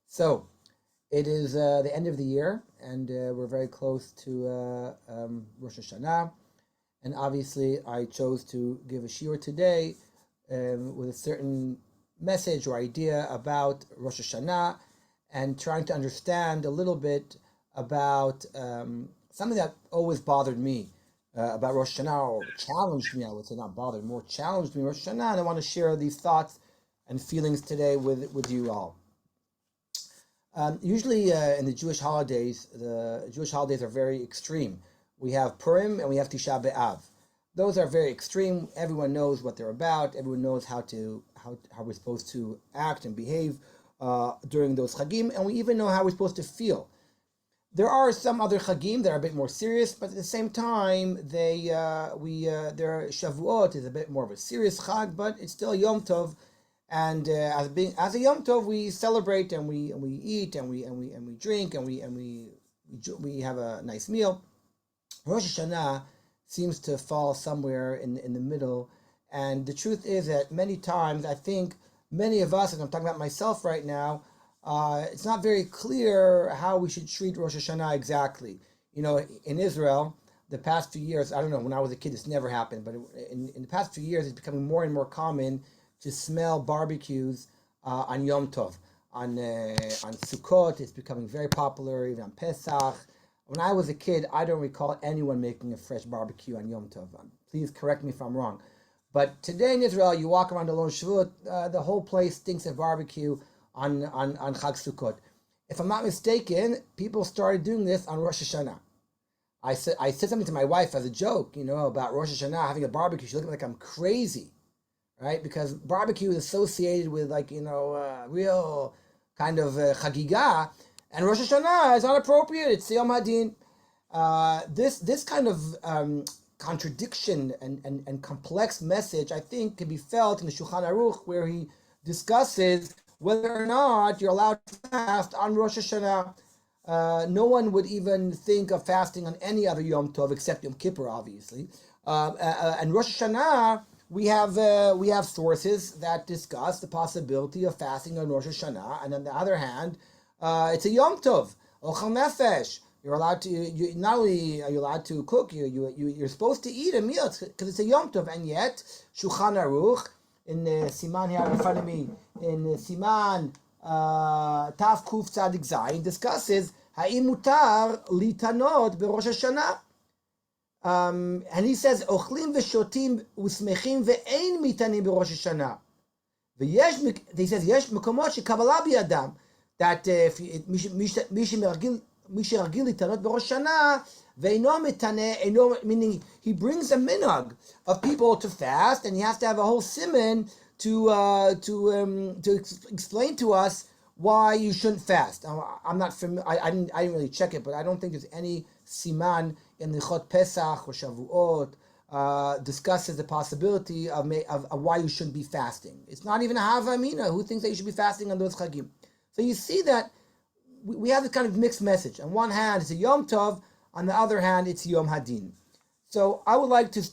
So it is the end of the year, and we're very close to Rosh Hashanah. And obviously, I chose to give a shiur today with a certain message or idea about Rosh Hashanah, and trying to understand a little bit about something that always bothered me about Rosh Hashanah, or challenged me. I would say not bothered, more challenged me Rosh Hashanah, and I want to share these thoughts and feelings today with you all. Usually in the Jewish holidays are very extreme. We have Purim and we have Tisha B'Av. Those are very extreme. Everyone knows what they're about. Everyone knows how we're supposed to act and behave during those chagim, and we even know how we're supposed to feel. There are some other chagim that are a bit more serious, but at the same time, their Shavuot is a bit more of a serious chag, but it's still Yom Tov. And as a Yom Tov, we celebrate and we eat and we drink and we have a nice meal. Rosh Hashanah seems to fall somewhere in the middle, and the truth is that many times I think many of us, and I'm talking about myself right now, it's not very clear how we should treat Rosh Hashanah exactly. You know, in Israel, the past few years, I don't know, when I was a kid, this never happened, but in the past few years, it's becoming more and more common to smell barbecues on Yom Tov. On Sukkot, it's becoming very popular, even on Pesach. When I was a kid, I don't recall anyone making a fresh barbecue on Yom Tov. Please correct me if I'm wrong. But today in Israel, you walk around Alon Shavuot, the whole place stinks of barbecue on Chag Sukkot. If I'm not mistaken, people started doing this on Rosh Hashanah. I said something to my wife as a joke, about Rosh Hashanah having a barbecue. She looked at me like I'm crazy. Right, because barbecue is associated with real kind of chagiga, and Rosh Hashanah is not appropriate. It's Yom Hadin. This kind of contradiction and complex message, I think, can be felt in the Shulchan Aruch, where he discusses whether or not you're allowed to fast on Rosh Hashanah. No one would even think of fasting on any other Yom Tov except Yom Kippur, obviously. And Rosh Hashanah, we have sources that discuss the possibility of fasting on Rosh Hashanah, and on the other hand, it's a Yom Tov, Ochel Nefesh. You're allowed to. Not only are you allowed to cook, you're supposed to eat a meal because it's a Yom Tov, and yet Shulchan Aruch in Siman here in front of me, in Siman Taf Kuf Tzadik Zayin, discusses Ha'im mutar litanot beRosh Hashanah. And he says, "Ochlim v'shotim usmechim ve'ein mitanim b'Rosh Hashanah." He says, "Yesh mekomot shekabala b'yadam." That if mishemergil litanot b'Rosh Hashanah ve'ino mitane, meaning he brings a minhag of people to fast, and he has to have a whole siman to explain to us why you shouldn't fast. I'm not familiar. I didn't really check it, but I don't think there's any siman in the Chot Pesach or Shavuot discusses the possibility of why you shouldn't be fasting. It's not even a Hava Amina who thinks that you should be fasting on those Chagim. So you see that we have this kind of mixed message. On one hand, it's a Yom Tov. On the other hand, it's Yom Hadin. So I would like to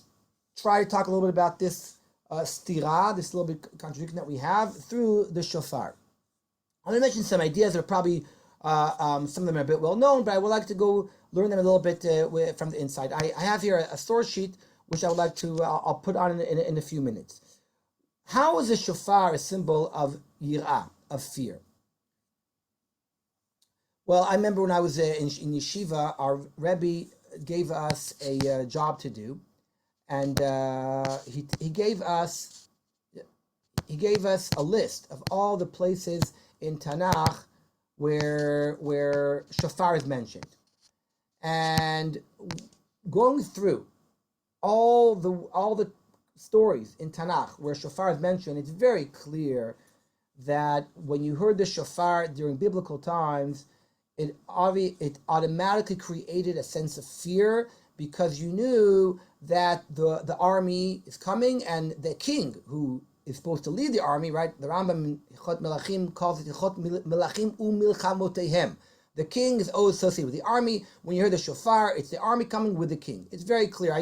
try to talk a little bit about this stira, this little bit contradiction that we have through the Shofar. I'm going to mention some ideas that are probably, some of them are a bit well known, but I would like to go learn them a little bit from the inside. I have here a source sheet, which I would like to, I'll put on in a few minutes. How is a shofar a symbol of yirah, of fear? Well, I remember when I was in yeshiva, our Rebbe gave us a job to do, and he gave us a list of all the places in Tanakh where shofar is mentioned, and going through all the stories in Tanakh where shofar is mentioned, it's very clear that when you heard the shofar during biblical times, it automatically created a sense of fear, because you knew that the army is coming, and the king who is supposed to lead the army, right? The Rambam in Hilchot Melachim calls it Hilchot Melachim u'Milchamotehem. The king is always associated with the army. When you hear the shofar, it's the army coming with the king. It's very clear.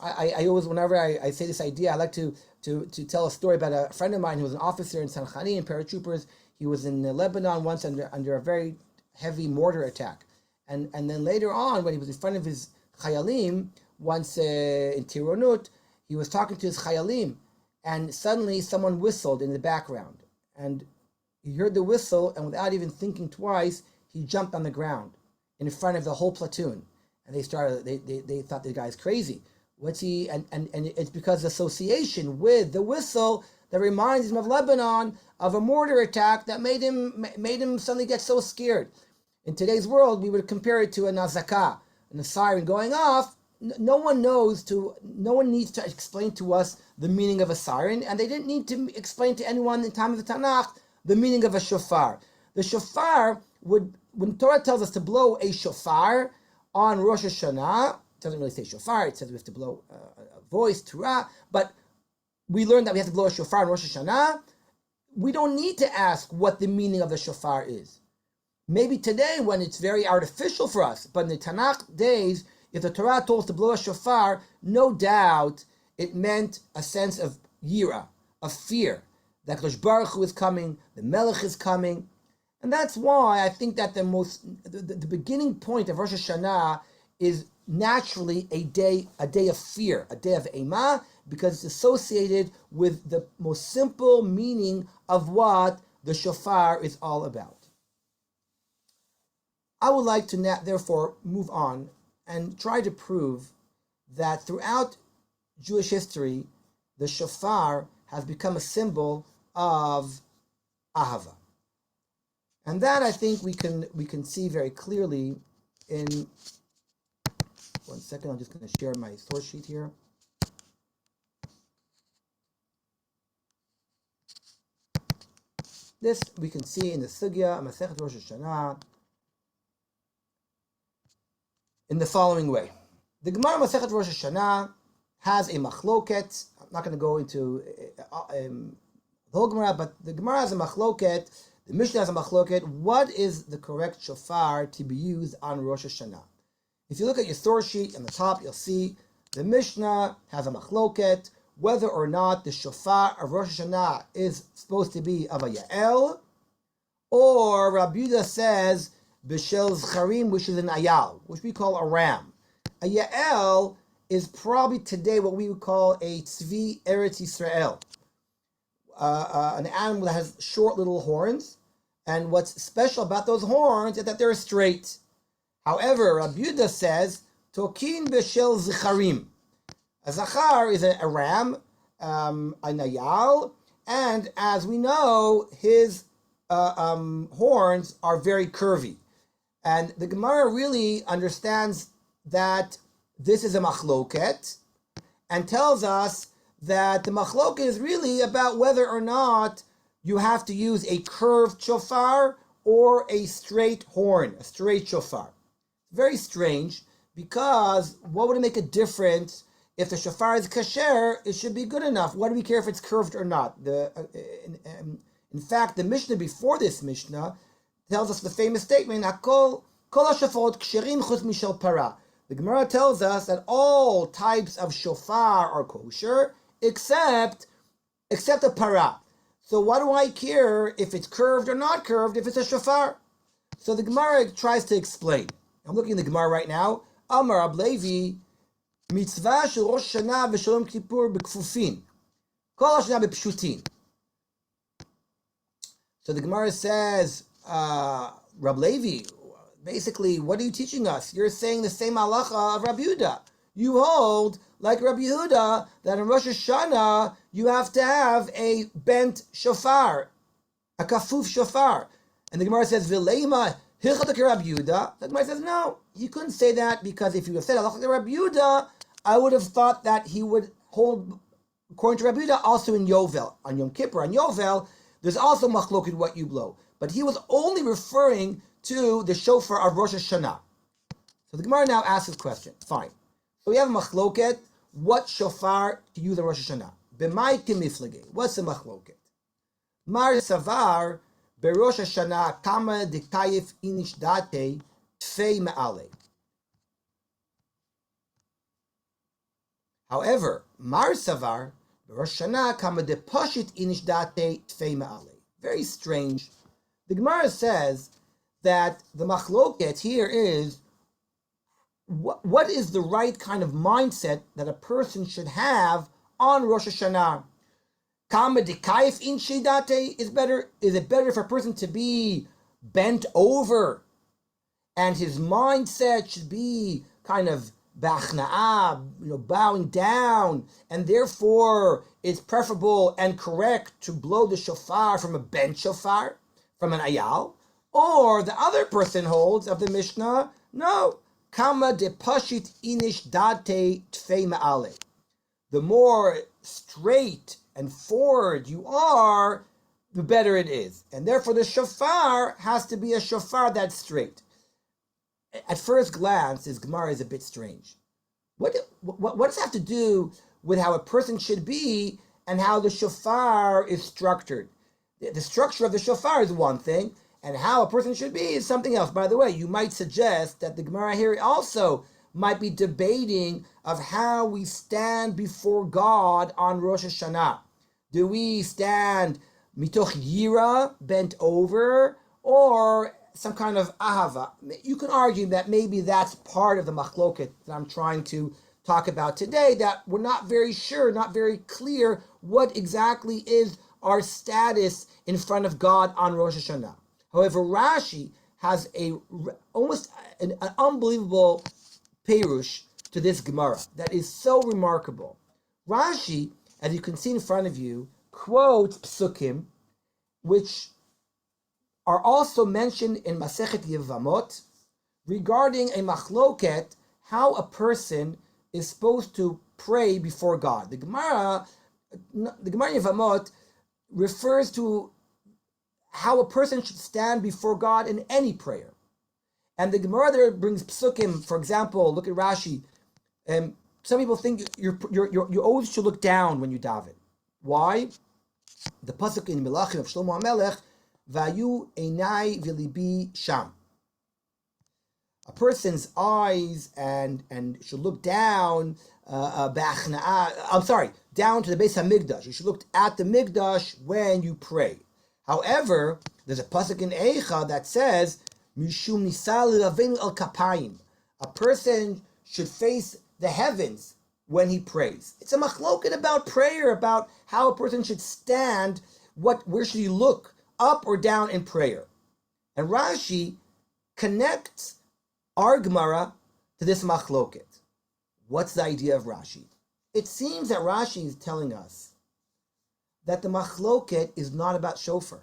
I always, whenever I say this idea, I like to to tell a story about a friend of mine who was an officer in Sanchani, paratroopers. He was in Lebanon once under a very heavy mortar attack. And then later on, when he was in front of his chayalim, once in Tironut, he was talking to his chayalim, and suddenly someone whistled in the background. And he heard the whistle, and without even thinking twice, he jumped on the ground in front of the whole platoon. And they thought the guy's crazy. What's he? And it's because the association with the whistle that reminds him of Lebanon, of a mortar attack that made him suddenly get so scared. In today's world, we would compare it to a nazaka, and a siren going off. No one needs to explain to us the meaning of a siren, and they didn't need to explain to anyone in the time of the Tanakh the meaning of a shofar. The shofar when Torah tells us to blow a shofar on Rosh Hashanah, it doesn't really say shofar, it says we have to blow a voice, Torah, but we learned that we have to blow a shofar on Rosh Hashanah. We don't need to ask what the meaning of the shofar is. Maybe today when it's very artificial for us, but in the Tanakh days, if the Torah told us to blow a shofar, no doubt it meant a sense of yira, of fear, that Rosh Baruch Hu is coming, the Melech is coming. And that's why I think that the beginning point of Rosh Hashanah is naturally a day of fear, a day of Eimah, because it's associated with the most simple meaning of what the shofar is all about. I would like to therefore move on and try to prove that throughout Jewish history, the shofar has become a symbol of ahava. And that I think we can see very clearly in, one second, I'm just going to share my source sheet here. This we can see in the Sugya, Masechet Rosh Hashanah, in the following way. The Gemara Masechet Rosh Hashanah has a machloket. I'm not going to go into the whole Gemara, but the Gemara has a machloket. The Mishnah has a machloket. What is the correct shofar to be used on Rosh Hashanah? If you look at your source sheet on the top, you'll see the Mishnah has a machloket whether or not the shofar of Rosh Hashanah is supposed to be of a Yael, or Rabbi Yehuda says B'shel Zcharim, which is an Ayal, which we call a ram. A Yael is probably today what we would call a Tzvi Eretz Yisrael, an animal that has short little horns, and what's special about those horns is that they're straight. However, Rabbi Yehuda says Tokin B'shel Zcharim. A Zachar is a ram, a Nayal, and as we know, his horns are very curvy. And the Gemara really understands that this is a machloket, and tells us that the machloket is really about whether or not you have to use a curved shofar or a straight horn, a straight shofar. Very strange, because what would it make a difference? If the shofar is kasher, it should be good enough. Why do we care if it's curved or not? In fact, the Mishnah before this Mishnah tells us the famous statement, "Hakol kol hashofot ksherim chutz mishel para." The Gemara tells us that all types of shofar are kosher except a para. So why do I care if it's curved or not curved if it's a shofar? So the Gemara tries to explain. I'm looking at the Gemara right now. Amar Rab Levi. Mitzvah shel Rosh Hashanah v'Shalom Kippur b'kfufin. Kol Hashanah b'pshutin. So the Gemara says, Rab Levi, basically, what are you teaching us? You're saying the same halacha of Rabbi Yehuda. You hold, like Rabbi Yehuda, that in Rosh Hashanah, you have to have a bent shofar, a kafuf shofar. And the Gemara says, V'leima hilchot Rabbi Yehuda. The Gemara says, no, he couldn't say that, because if you have said halacha Rabbi Yehuda, I would have thought that he would hold, according to Rabbi Yehuda, also in Yovel, on Yom Kippur, on Yovel, there's also machloket what you blow. But he was only referring to the shofar of Rosh Hashanah. So the Gemara now asks this question. Fine. So we have a machloket, what shofar to use on Rosh Hashanah. B'mai kimiflege. What's the machloket? Mar savar beRosh Hashanah kama diktayif inish date tfei me'ale. However, Mar savar Rosh Hashanah kama de pashit inish date tfei ma'ale. Very strange. The Gemara says that the machloket here is what is the right kind of mindset that a person should have on Rosh Hashanah. Kama de kaif inshi date is better. Is it better for a person to be bent over and his mindset should be kind of bachna'ah, bowing down, and therefore it's preferable and correct to blow the shofar from a bent shofar, from an ayal? Or the other person holds of the Mishnah, no, kama de pashit inish date tfei ma'ale. The more straight and forward you are, the better it is. And therefore the shofar has to be a shofar that's straight. At first glance, this Gemara is a bit strange. What does it have to do with how a person should be and how the shofar is structured? The structure of the shofar is one thing, and how a person should be is something else. By the way, you might suggest that the Gemara here also might be debating of how we stand before God on Rosh Hashanah. Do we stand mitoch yira, bent over, or some kind of ahava? You can argue that maybe that's part of the machloket that I'm trying to talk about today, that we're not very sure, not very clear what exactly is our status in front of God on Rosh Hashanah. However, Rashi has almost an unbelievable perush to this Gemara that is so remarkable. Rashi, as you can see in front of you, quotes psukim, which are also mentioned in Masechet Yevamot regarding a machloket, how a person is supposed to pray before God. The Gemara Yevamot refers to how a person should stand before God in any prayer. And the Gemara there brings psukim, for example, look at Rashi. Some people think you always should look down when you daven. Why? The pasuk in Melachim of Shlomo HaMelech, Vayu einai v'libi sham. A person's eyes and should look down, down to the Beis HaMikdash. You should look at the Mikdash when you pray. However, there's a pasuk in Eicha that says, Mishum nisal ravenu el kapayim. A person should face the heavens when he prays. It's a machloket about prayer, about how a person should stand, where should he look, up or down in prayer. And Rashi connects our Gemara to this machloket. What's the idea of Rashi? It seems that Rashi is telling us that the machloket is not about shofar.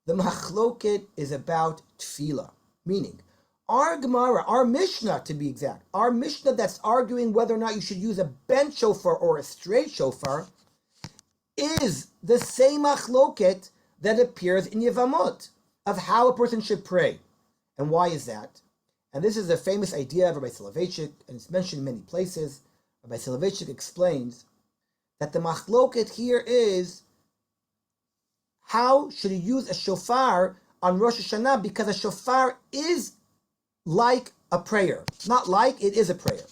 The machloket is about tefillah, meaning our Gemara, our Mishnah to be exact, our Mishnah that's arguing whether or not you should use a bent shofar or a straight shofar is the same machloket that appears in Yevamot of how a person should pray. And why is that? And this is a famous idea of Rabbi Soloveitchik, and it's mentioned in many places. Rabbi Soloveitchik explains that the machloket here is how should you use a shofar on Rosh Hashanah, because a shofar is like a prayer. Not like, it is a prayer.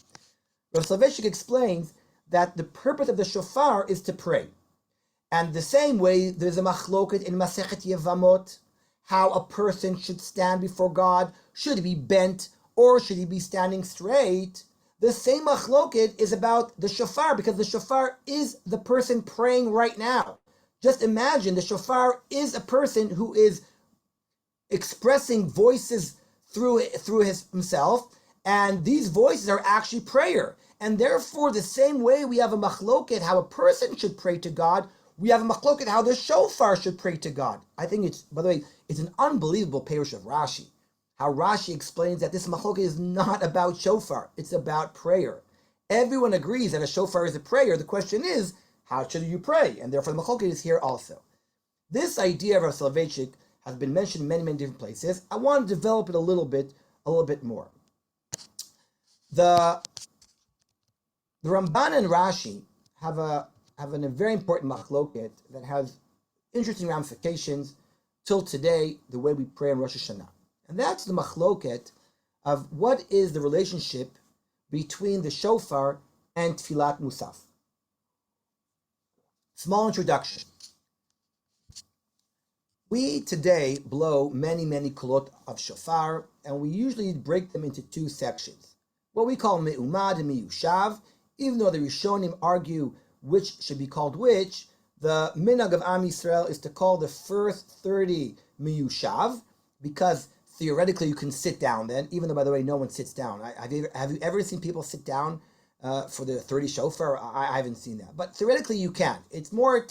Rabbi Soloveitchik explains that the purpose of the shofar is to pray. And the same way, there's a machloket in Masechet Yevamot, how a person should stand before God. Should he be bent or should he be standing straight? The same machloket is about the shofar, because the shofar is the person praying right now. Just imagine the shofar is a person who is expressing voices through himself, and these voices are actually prayer. And therefore, the same way we have a machloket how a person should pray to God, we have a machloket how the shofar should pray to God. I think it's, by the way, it's an unbelievable perush of Rashi. How Rashi explains that this machloket is not about shofar, it's about prayer. Everyone agrees that a shofar is a prayer. The question is, how should you pray? And therefore the machloket is here also. This idea of Rav Soloveitchik has been mentioned in many, many different places. I want to develop it a little bit more. The Ramban and Rashi have a very important machloket that has interesting ramifications till today, the way we pray on Rosh Hashanah. And that's the machloket of what is the relationship between the shofar and tfilat musaf. Small introduction. We today blow many, many kolot of shofar, and we usually break them into two sections. What we call me'umad and miyushav, even though the Rishonim argue which should be called which, the minhag of Am Yisrael is to call the first 30 miyushav, because theoretically you can sit down then, even though, by the way, no one sits down. Have you ever seen people sit down for the 30 shofar? I haven't seen that. But theoretically you can. It's more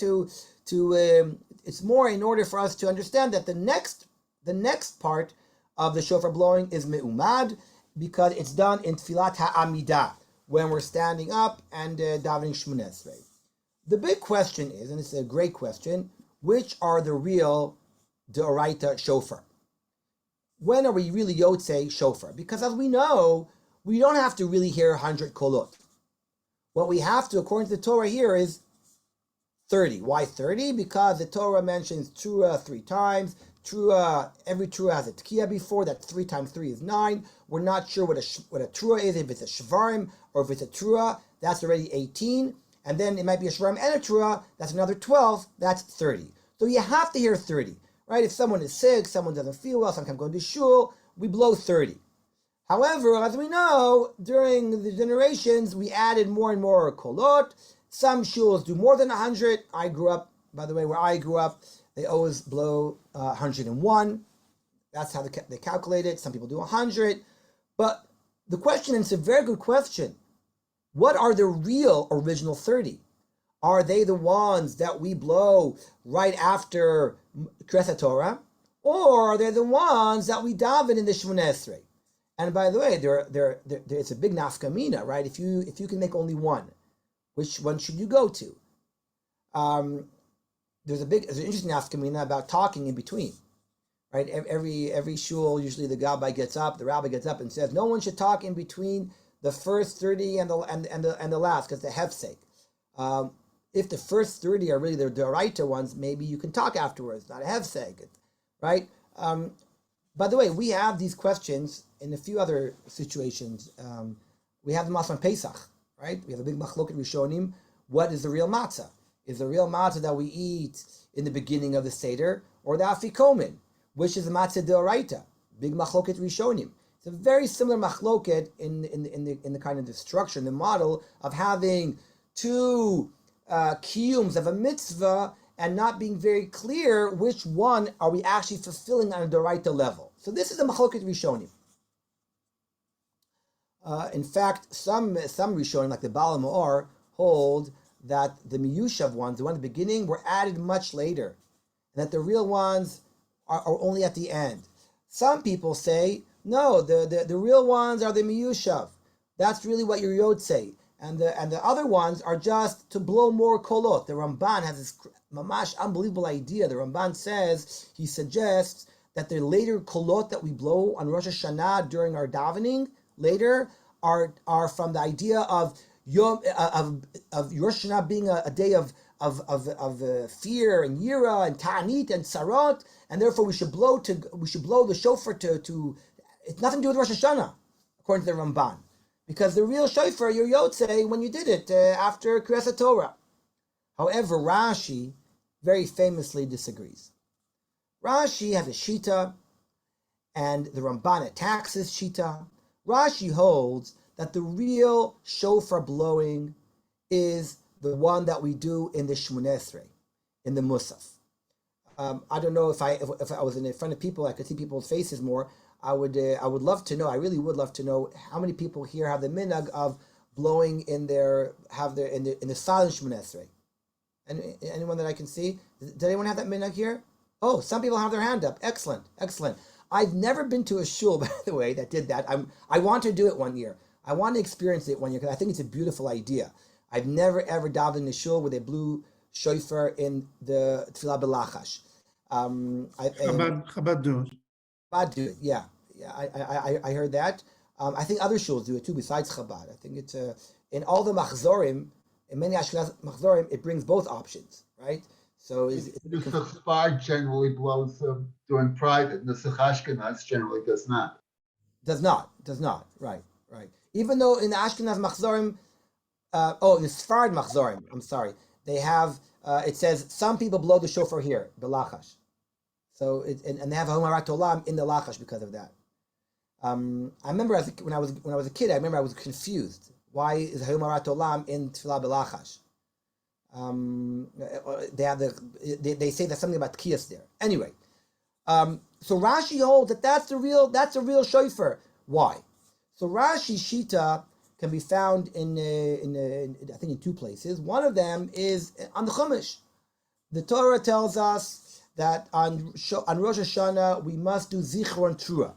it's more in order for us to understand that the next part of the shofar blowing is me'umad, because it's done in tfilat ha'amidah, when we're standing up and davening Shmoneh Esrei. The big question is, and it's a great question, which are the real d'oraita shofar? When are we really yotzei shofar? Because as we know, we don't have to really hear 100 kolot. What we have to, according to the Torah here, is 30. Why 30? Because the Torah mentions trua 3 times. Every trua has a tkiya before. That 3 times 3 is 9. We're not sure what a trua is, if it's a shvarim or if it's a trua. That's already 18. And then it might be a shvarim and a trua. That's another 12. That's 30. So you have to hear 30, right? If someone is sick, someone doesn't feel well, sometimes going to shul, we blow 30. However, as we know, during the generations, we added more and more kolot. Some shuls do more than 100. I grew up, by the way, where I grew up, they always blow 101. That's how they calculate it. Some people do 100. But the question, and it's a very good question, what are the real original 30? Are they the ones that we blow right after Kriyas Torah? Or are they the ones that we daven in the Shmoneh Esrei? And by the way, it's a big nafkamina, right? If you can make only one, which one should you go to? There's an interesting nafkamina about talking in between, right? Every shul, usually the rabbi gets up and says no one should talk in between the first 30 and the last, because the hefsek. If the first 30 are really the d'oraita ones, maybe you can talk afterwards, not a hefsek, right? By the way, we have these questions in a few other situations. We have the matzah on Pesach, right? We have a big machloket rishonim. What is the real matzah? Is the real matzah that we eat in the beginning of the Seder, or the afikomen, which is the matzah d'oraita? Big machloket rishonim. It's a very similar machloket in the kind of the structure, in the model of having two kiyums of a mitzvah and not being very clear which one are we actually fulfilling on a d'oraita level. So this is the machloket rishonim. In fact, some rishonim, like the Baal Ma'or, hold that the miyushav ones, the one at the beginning, were added much later, and that the real ones are only at the end. Some people say, no, the real ones are the miyushav. That's really what your yotzei. And the other ones are just to blow more kolot. The Ramban has this mamash unbelievable idea. The Ramban he suggests that the later kolot that we blow on Rosh Hashanah during our davening later are from the idea of Rosh Hashanah being a day of fear and yira and ta'anit and sarot, and therefore we should blow the shofar to it's nothing to do with Rosh Hashanah, according to the Ramban. Because the real shofar, your yotzei, when you did it after Kriyas Torah. However, Rashi very famously disagrees. Rashi has a shita, and the Ramban attacks his shita. Rashi holds that the real shofar blowing is the one that we do in the Shmoneh Esrei, in the Musaf. I don't know if I was in front of people, I could see people's faces more. I would love to know. I really would love to know how many people here have the minhag of blowing in the silent Shmoneh Esrei. And anyone that I can see, does anyone have that minhag here? Oh, some people have their hand up. Excellent. I've never been to a shul, by the way, that did that. I want to do it one year. I want to experience it one year because I think it's a beautiful idea. I've never ever davened in a shul where they blew shofar in the tefillah b'lachash. Chabad do it. Chabad do it, yeah. I heard that. I think other shuls do it too, besides Chabad. I think it's in all the machzorim, in many Ashkenaz machzorim, it brings both options, right? So the Shofar generally blows during private. The Ashkenaz generally does not. Does not. Right. Even though in the Ashkenaz machzorim, the Sfarad machzorim, I'm sorry, they have, it says, some people blow the shofar here, belachash. So, and they have a Homarat Olam in the lachash because of that. I remember when I was a kid, I remember I was confused. Why is Homarat Olam in Tefillah belachash? They say there's something about Kiyas there. Anyway, so Rashi holds that that's a real shofar. Why? So Rashi Shita can be found in I think in two places. One of them is on the Chumash. The Torah tells us that on Rosh Hashanah we must do Zichron Trua.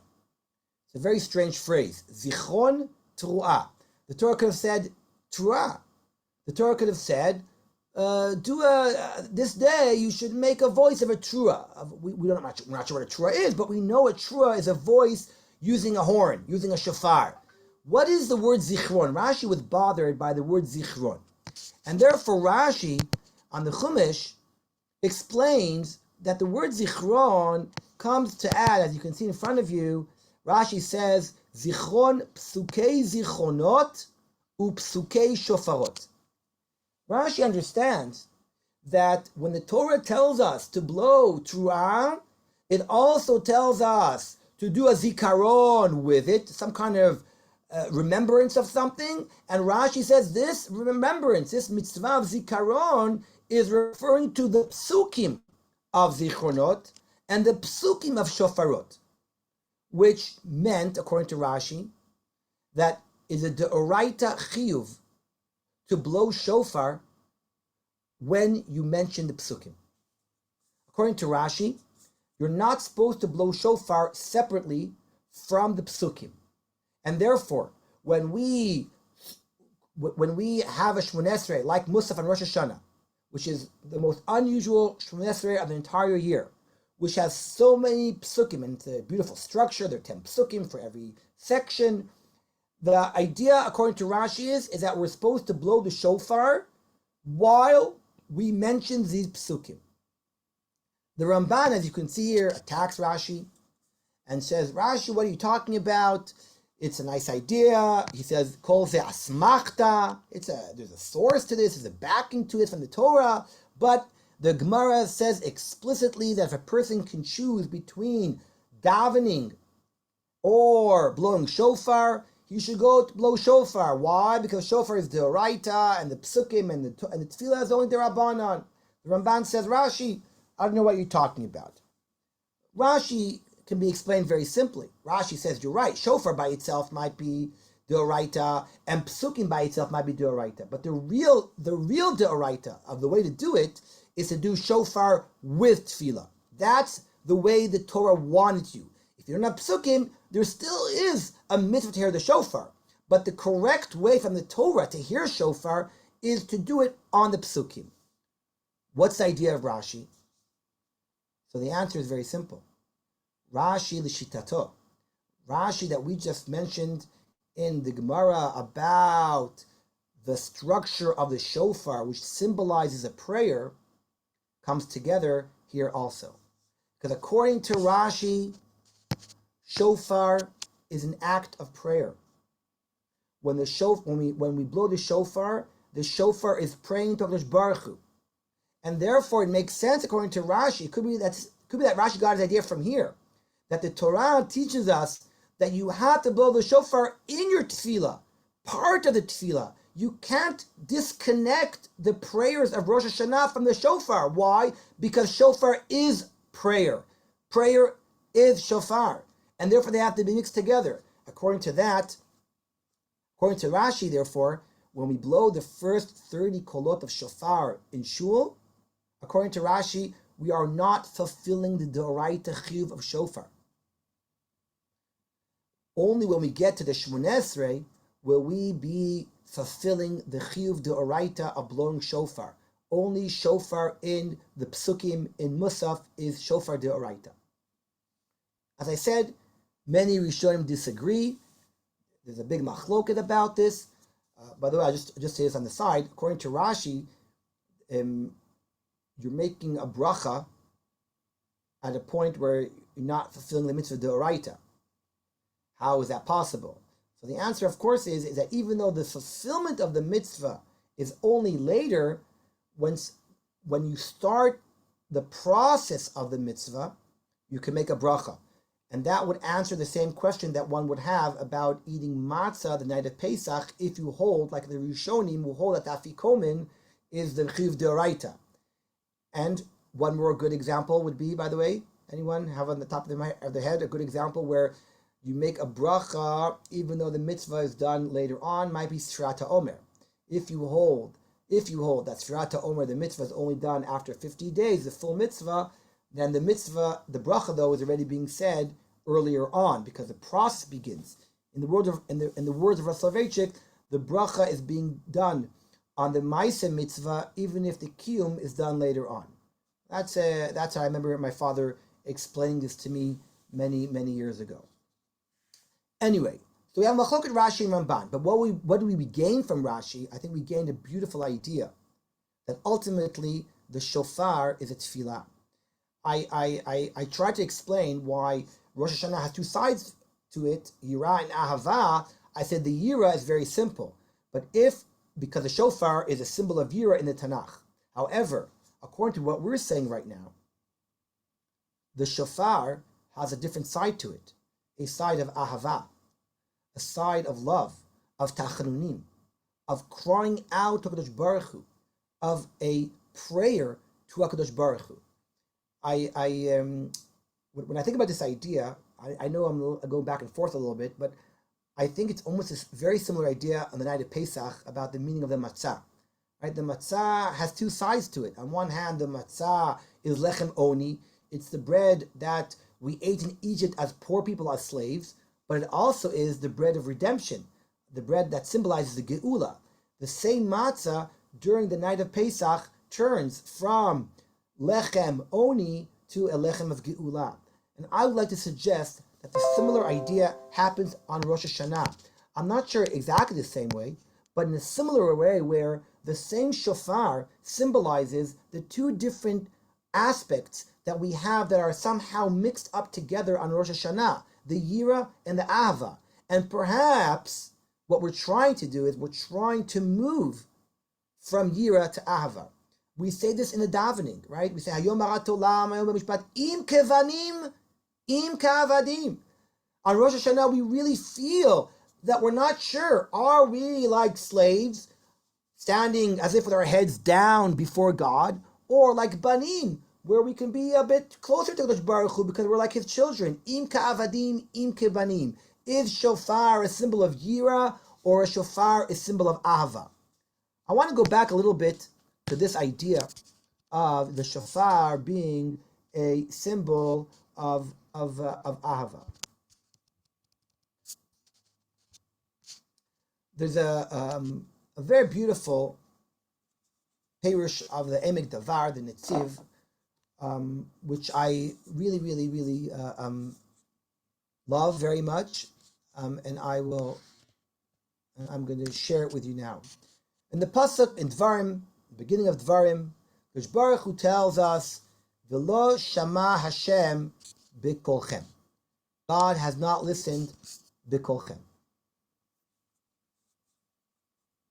It's a very strange phrase. Zichron Trua. The Torah could have said Trua. The Torah could have said, this day you should make a voice of a Trua. We're not sure what a Trua is, but we know a Trua is a voice using a horn, using a shofar. What is the word zichron? Rashi was bothered by the word zichron. And therefore Rashi, on the Chumash, explains that the word zichron comes to add, as you can see in front of you, Rashi says, zichron psukei zichronot upsukei shofarot. Rashi understands that when the Torah tells us to blow truah, it also tells us to do a zikaron with it, some kind of remembrance of something. And Rashi says this remembrance, this mitzvah of zikaron, is referring to the psukim of zichronot and the psukim of shofarot, which meant, according to Rashi, that is a deoraita chiyuv to blow shofar when you mention the psukim. According to Rashi, you're not supposed to blow shofar separately from the psukim. And therefore, when we have a Shmoneh Esrei, like Musaf and Rosh Hashanah, which is the most unusual Shmoneh Esrei of the entire year, which has so many psukim, and it's a beautiful structure, there are 10 psukim for every section. The idea, according to Rashi, is that we're supposed to blow the shofar while we mention these psukim. The Ramban, as you can see here, attacks Rashi and says, Rashi, what are you talking about? It's a nice idea. He says, Kol ze asmachta. There's a source to this, there's a backing to it from the Torah, but the Gemara says explicitly that if a person can choose between davening or blowing shofar, he should go to blow shofar. Why? Because shofar is deoraita, and the psukim and the tefillah is only derabanan. The Ramban says, Rashi, I don't know what you're talking about. Rashi can be explained very simply. Rashi says, you're right, shofar by itself might be deoraita, and psukim by itself might be deoraita. But the real deoraita of the way to do it is to do shofar with tefillah. That's the way the Torah wanted you. If you don't have psukim, there still is a mitzvah to hear the shofar. But the correct way from the Torah to hear shofar is to do it on the psukim. What's the idea of Rashi? So the answer is very simple. Rashi l'shitato. Rashi that we just mentioned in the Gemara about the structure of the shofar, which symbolizes a prayer, comes together here also. Because according to Rashi, shofar is an act of prayer. When we blow the shofar is praying to HaKadosh Baruch Hu. And therefore it makes sense according to Rashi. It could be that Rashi got his idea from here, that the Torah teaches us that you have to blow the shofar in your tefillah, part of the tefillah. You can't disconnect the prayers of Rosh Hashanah from the shofar. Why? Because shofar is prayer. Prayer is shofar. And therefore they have to be mixed together. According to Rashi, therefore, when we blow the first 30 kolot of shofar in shul, according to Rashi, we are not fulfilling the deoraita chiyuv of shofar. Only when we get to the Shmoneh Esrei will we be fulfilling the chiyuv deoraita of blowing shofar. Only shofar in the psukim in Musaf is shofar deoraita. As I said, many Rishonim disagree. There's a big machloket about this. By the way, I just say this on the side. According to Rashi, you're making a bracha at a point where you're not fulfilling the mitzvah deoraita. How is that possible? So the answer, of course, is that even though the fulfillment of the mitzvah is only later, when you start the process of the mitzvah, you can make a bracha. And that would answer the same question that one would have about eating matzah the night of Pesach if you hold, like the Rishonim who hold that afikomen is the chiv d'oraita. And one more good example would be, by the way, anyone have on the top of their head a good example where you make a bracha even though the mitzvah is done later on, might be Sfirat HaOmer. If you hold that Sfirat HaOmer, the mitzvah is only done after 50 days, the full mitzvah, then the mitzvah, the bracha though, is already being said earlier on because the process begins. In the words of Rav Soloveitchik, the bracha is being done on the Maaseh mitzvah even if the kiyum is done later on. That's how I remember my father explaining this to me many years ago. Anyway, so we have Machloket Rashi and Ramban, but what do we gain from Rashi? I think we gained a beautiful idea that ultimately the shofar is a tefillah. I tried to explain why Rosh Hashanah has two sides to it, Yira and Ahava. I said the Yira is very simple, because the shofar is a symbol of Yira in the Tanakh. However, according to what we're saying right now, the shofar has a different side to it, a side of Ahava, a side of love, of tachanunim, of crying out to HaKadosh Baruch Hu, of a prayer to HaKadosh Baruch Hu. When I think about this idea, I know I'm going back and forth a little bit, but I think it's almost a very similar idea on the night of Pesach about the meaning of the matzah. Right? The matzah has two sides to it. On one hand, the matzah is lechem oni. It's the bread that we ate in Egypt as poor people, as slaves, but it also is the bread of redemption, the bread that symbolizes the geula. The same matzah during the night of Pesach turns from lechem oni to a lechem of geula. And I would like to suggest that the similar idea happens on Rosh Hashanah. I'm not sure exactly the same way, but in a similar way where the same shofar symbolizes the two different aspects that we have that are somehow mixed up together on Rosh Hashanah, the Yira and the Ahava. And perhaps what we're trying to do is we're trying to move from Yira to Ahava. We say this in the davening, right? We say, Hayom Harat Olam, Hayom Mishpat, im kevanim, im ka'avadim. On Rosh Hashanah, we really feel that we're not sure. Are we like slaves, standing as if with our heads down before God, or like banim, where we can be a bit closer to Kadosh Baruch Hu because we're like His children? Im ka'avadim, im kebanim. Is shofar a symbol of yira, or a shofar a symbol of ahava? I want to go back a little bit to this idea of the shofar being a symbol of ahava. There's a very beautiful perush of the Emek Davar, the Netziv, which I really love very much, and I'm going to share it with you now. In the pasuk in Dvarim, the beginning of Dvarim, Kadosh Baruch Hu tells us, "V'lo shama Hashem b'kolchem." God has not listened b'kolchem.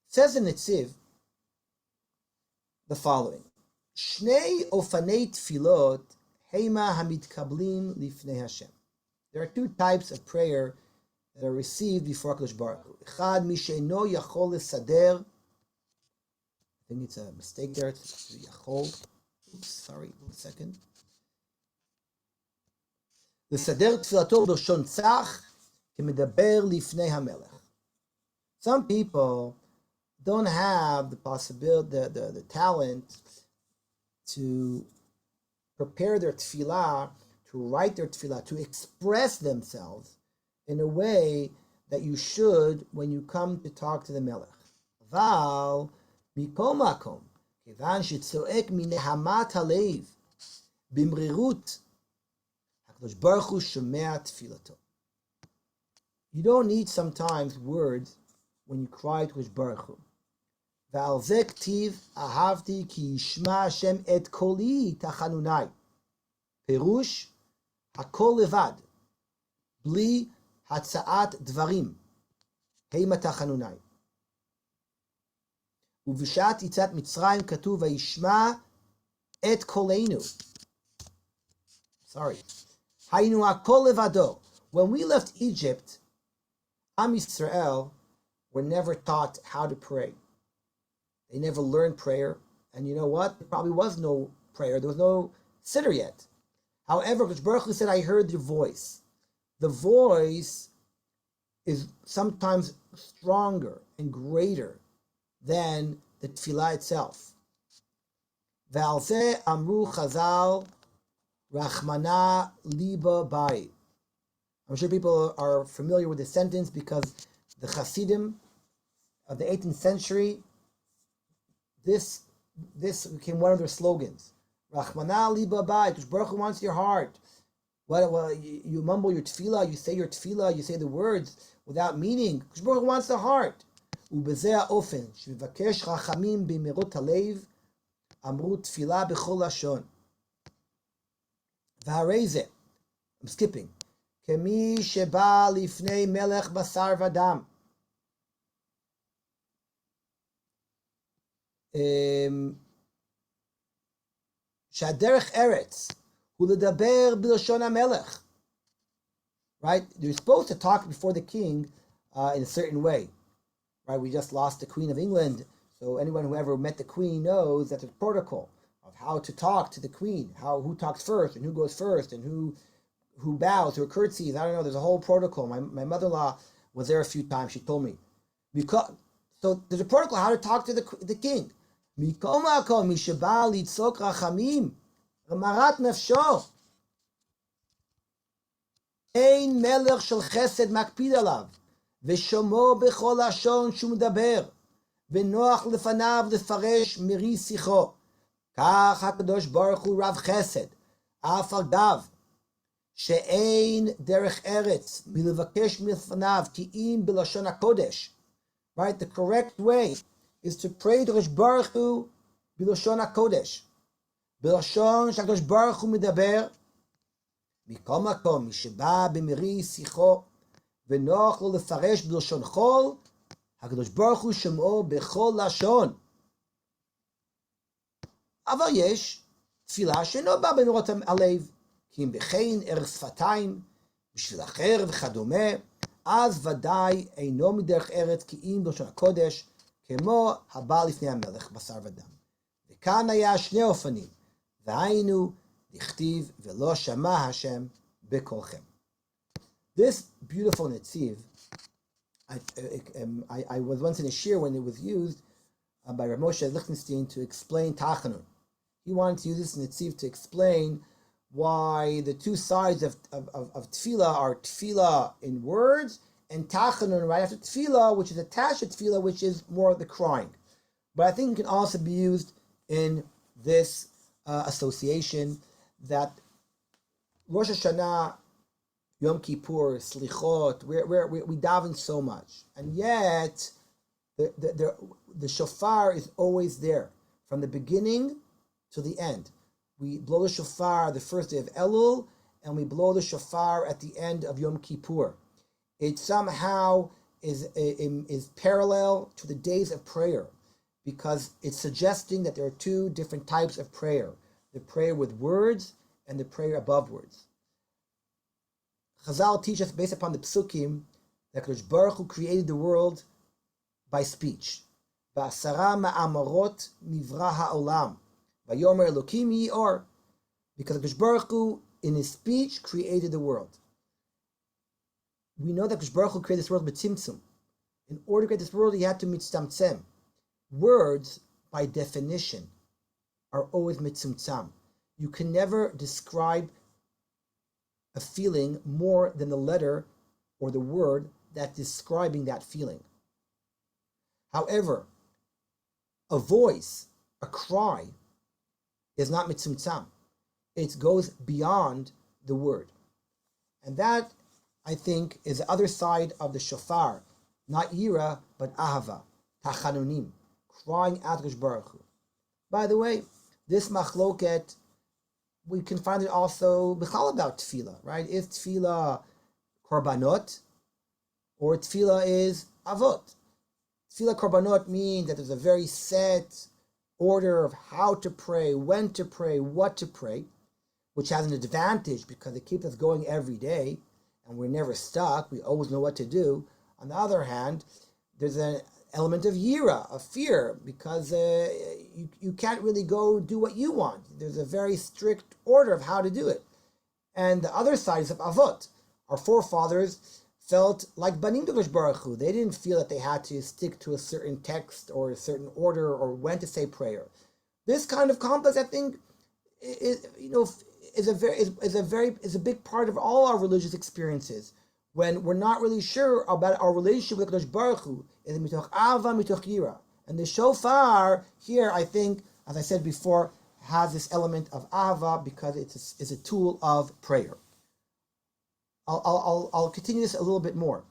Says in Netziv the following: Shnei ofanei tfilot heima hamitkablim lifnei Hashem. There are two types of prayer that are received before HaKadosh Baruch Hu. Echad misheino yachol lesader. I think it's a mistake there. It's yachol. Oops, sorry, 1 second. Lesader tfilato b'lashon tzach kemedaber lifnei hamelech. Some people don't have the possibility, the talent to prepare their tefillah, to write their tefillah, to express themselves in a way that you should when you come to talk to the Melech. Aval mikol makom, kevan shetzoek minehamat halev, bimrirut, HaKadosh Baruch Hu shomea tefilato. You don't need sometimes words when you cry to HaKadosh Baruch Hu. ועל זה כתיב, אהבתי כי ישמע השם את קולי תחנוני. פירוש, הכל לבד, בלי הצעת דברים. הימה תחנוני. ובשעת יציאת מצרים כתוב וישמע את קולנו. Sorry. היינו הכל לבדו. When we left Egypt, Am Yisrael were never taught how to pray. They never learned prayer. And you know what? There probably was no prayer. There was no siddur yet. However, Baruch Hu said, I heard your voice. The voice is sometimes stronger and greater than the tefillah itself. Ve'al zeh amru chazal rachmana liba bai. I'm sure people are familiar with this sentence because the Hasidim of the 18th century, this became one of their slogans. Rachmana liba bai, because Baruch Hu wants your heart. Well, you mumble your tefillah, you say your tefillah, you say the words without meaning. Because Baruch Hu wants the heart. ובזה האופן שמבקש חכמים במהירות הלב אמרו תפילה בכל לשון. והרי זה, I'm skipping, כמי שבא לפני מלך בשר ודם. שהדרך ארץ הוא לדבר בלשון המלך. Right? You're supposed to talk before the king in a certain way. Right? We just lost the Queen of England, so anyone who ever met the Queen knows that there's a protocol of how to talk to the Queen, who talks first and who goes first and who bows or curtsies. I don't know. There's a whole protocol. My mother-in-law was there a few times. She told me. So there's a protocol how to talk to the king. מכל מקום, מי שבא לצעוק רחמים, ומרת נפשו, אין מלך של חסד מקפיד עליו, ושומעו בכל לשון שהוא מדבר, ונוח לפניו לפרש מרי שיחו. כך הקדוש ברוך הוא רב חסד, אף אגב, שאין דרך ארץ מלבקש מלפניו כי אם בלשון הקודש. Right? The correct way is to pray to Kadosh Baruch Hu בלשון הקודש. בלשון שהקדוש ברוך הוא מדבר, מכל מקום, מי שבא במרי שיחו, ונוח לו לפרש בלשון חול, הקדוש ברוך הוא שמעו בכל לשון. אבל יש תפילה שאינו באה בנורות הלב, כי אם בכן ערך שפתיים, בשביל אחר וכדומה, אז ודאי אינו מדרך ארץ כי אם בלשון הקודש, כמו הבא לפני המלך בשר ודם. וכאן היה שני אופנים, והיינו דכתיב ולא שמע השם בקולכם. This beautiful netziv, I was once in a shir when it was used by Rav Moshe Lichtenstein to explain Tachanun. He wanted to use this netziv to explain why the two sides of tefillah are tefillah in words and Tachanun right after tefillah, which is attached to tefillah, which is more the crying. But I think it can also be used in this association that Rosh Hashanah, Yom Kippur, Slichot, we daven so much, and yet the shofar is always there from the beginning to the end. We blow the shofar the first day of Elul, and we blow the shofar at the end of Yom Kippur. It somehow is parallel to the days of prayer, because it's suggesting that there are two different types of prayer: the prayer with words and the prayer above words. Chazal teach us based upon the psukim that Kadosh Baruch Hu created the world by speech. Ba'asara ma'amarot nivra ha'olam. Vayomer Elokim yi or. Because Kadosh Baruch Hu, in his speech, created the world. We know that Kadosh Baruch Hu created this world b'tzimtzum. In order to create this world, he had to mitztamtzem. Words, by definition, are always mitzumtzam. You can never describe a feeling more than the letter or the word that's describing that feeling. However, a voice, a cry, is not mitzumtzam. It goes beyond the word. And that, I think, is the other side of the shofar. Not yira, but ahava, tachanunim, crying out to Baruch Hu. By the way, this machloket, we can find it also b'chal about tefillah, right? Is tefillah korbanot, or tefillah is avot? Tefillah Korbanot means that there's a very set order of how to pray, when to pray, what to pray, which has an advantage because it keeps us going every day and we're never stuck. We always know what to do. On the other hand, there's an element of yira, of fear, because you can't really go do what you want. There's a very strict order of how to do it. And the other side is of avot. Our forefathers felt like banim to Baruch Hu. They didn't feel that they had to stick to a certain text or a certain order or when to say prayer. This kind of complex, I think, is a big part of all our religious experiences. When we're not really sure about our relationship with Kadosh Baruch Hu, is mitoch ava, mitoch yira. And the shofar here, I think, as I said before, has this element of ava because it's a tool of prayer. I'll continue this a little bit more.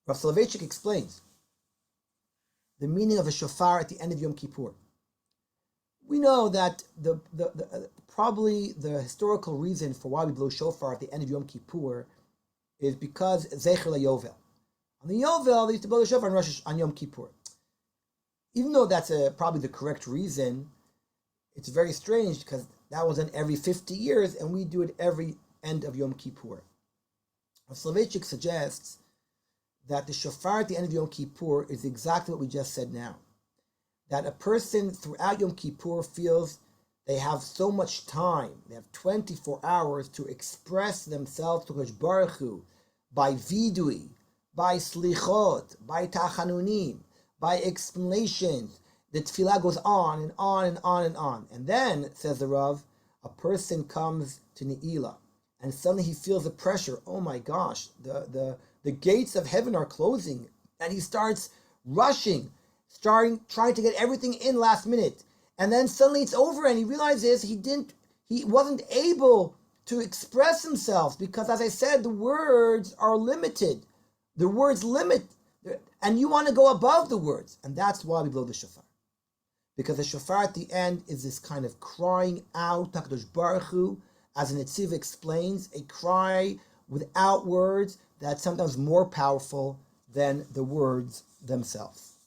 Rav Soloveitchik explains the meaning of a shofar at the end of Yom Kippur. We know that probably the historical reason for why we blow shofar at the end of Yom Kippur is because Zecher LaYovel. On the Yovel, they used to blow the shofar on Yom Kippur. Even though that's probably the correct reason, it's very strange because that was done every 50 years and we do it every end of Yom Kippur. Soloveitchik suggests that the shofar at the end of Yom Kippur is exactly what we just said now. That a person throughout Yom Kippur feels they have so much time, they have 24 hours to express themselves to Kadosh Baruch Hu by vidui, by slichot, by tachanunim, by explanations. The tefillah goes on and on and on and on. And then, says the Rav, a person comes to Ne'ilah and suddenly he feels the pressure. Oh my gosh, the gates of heaven are closing. And he starts rushing, trying to get everything in last minute. And then suddenly it's over and he realizes he wasn't able to express himself because, as I said, the words are limited. The words limit, and you want to go above the words. And that's why we blow the shofar. Because the shofar at the end is this kind of crying out, HaKadosh Baruch Hu, as the Netziv explains, a cry without words that's sometimes more powerful than the words themselves.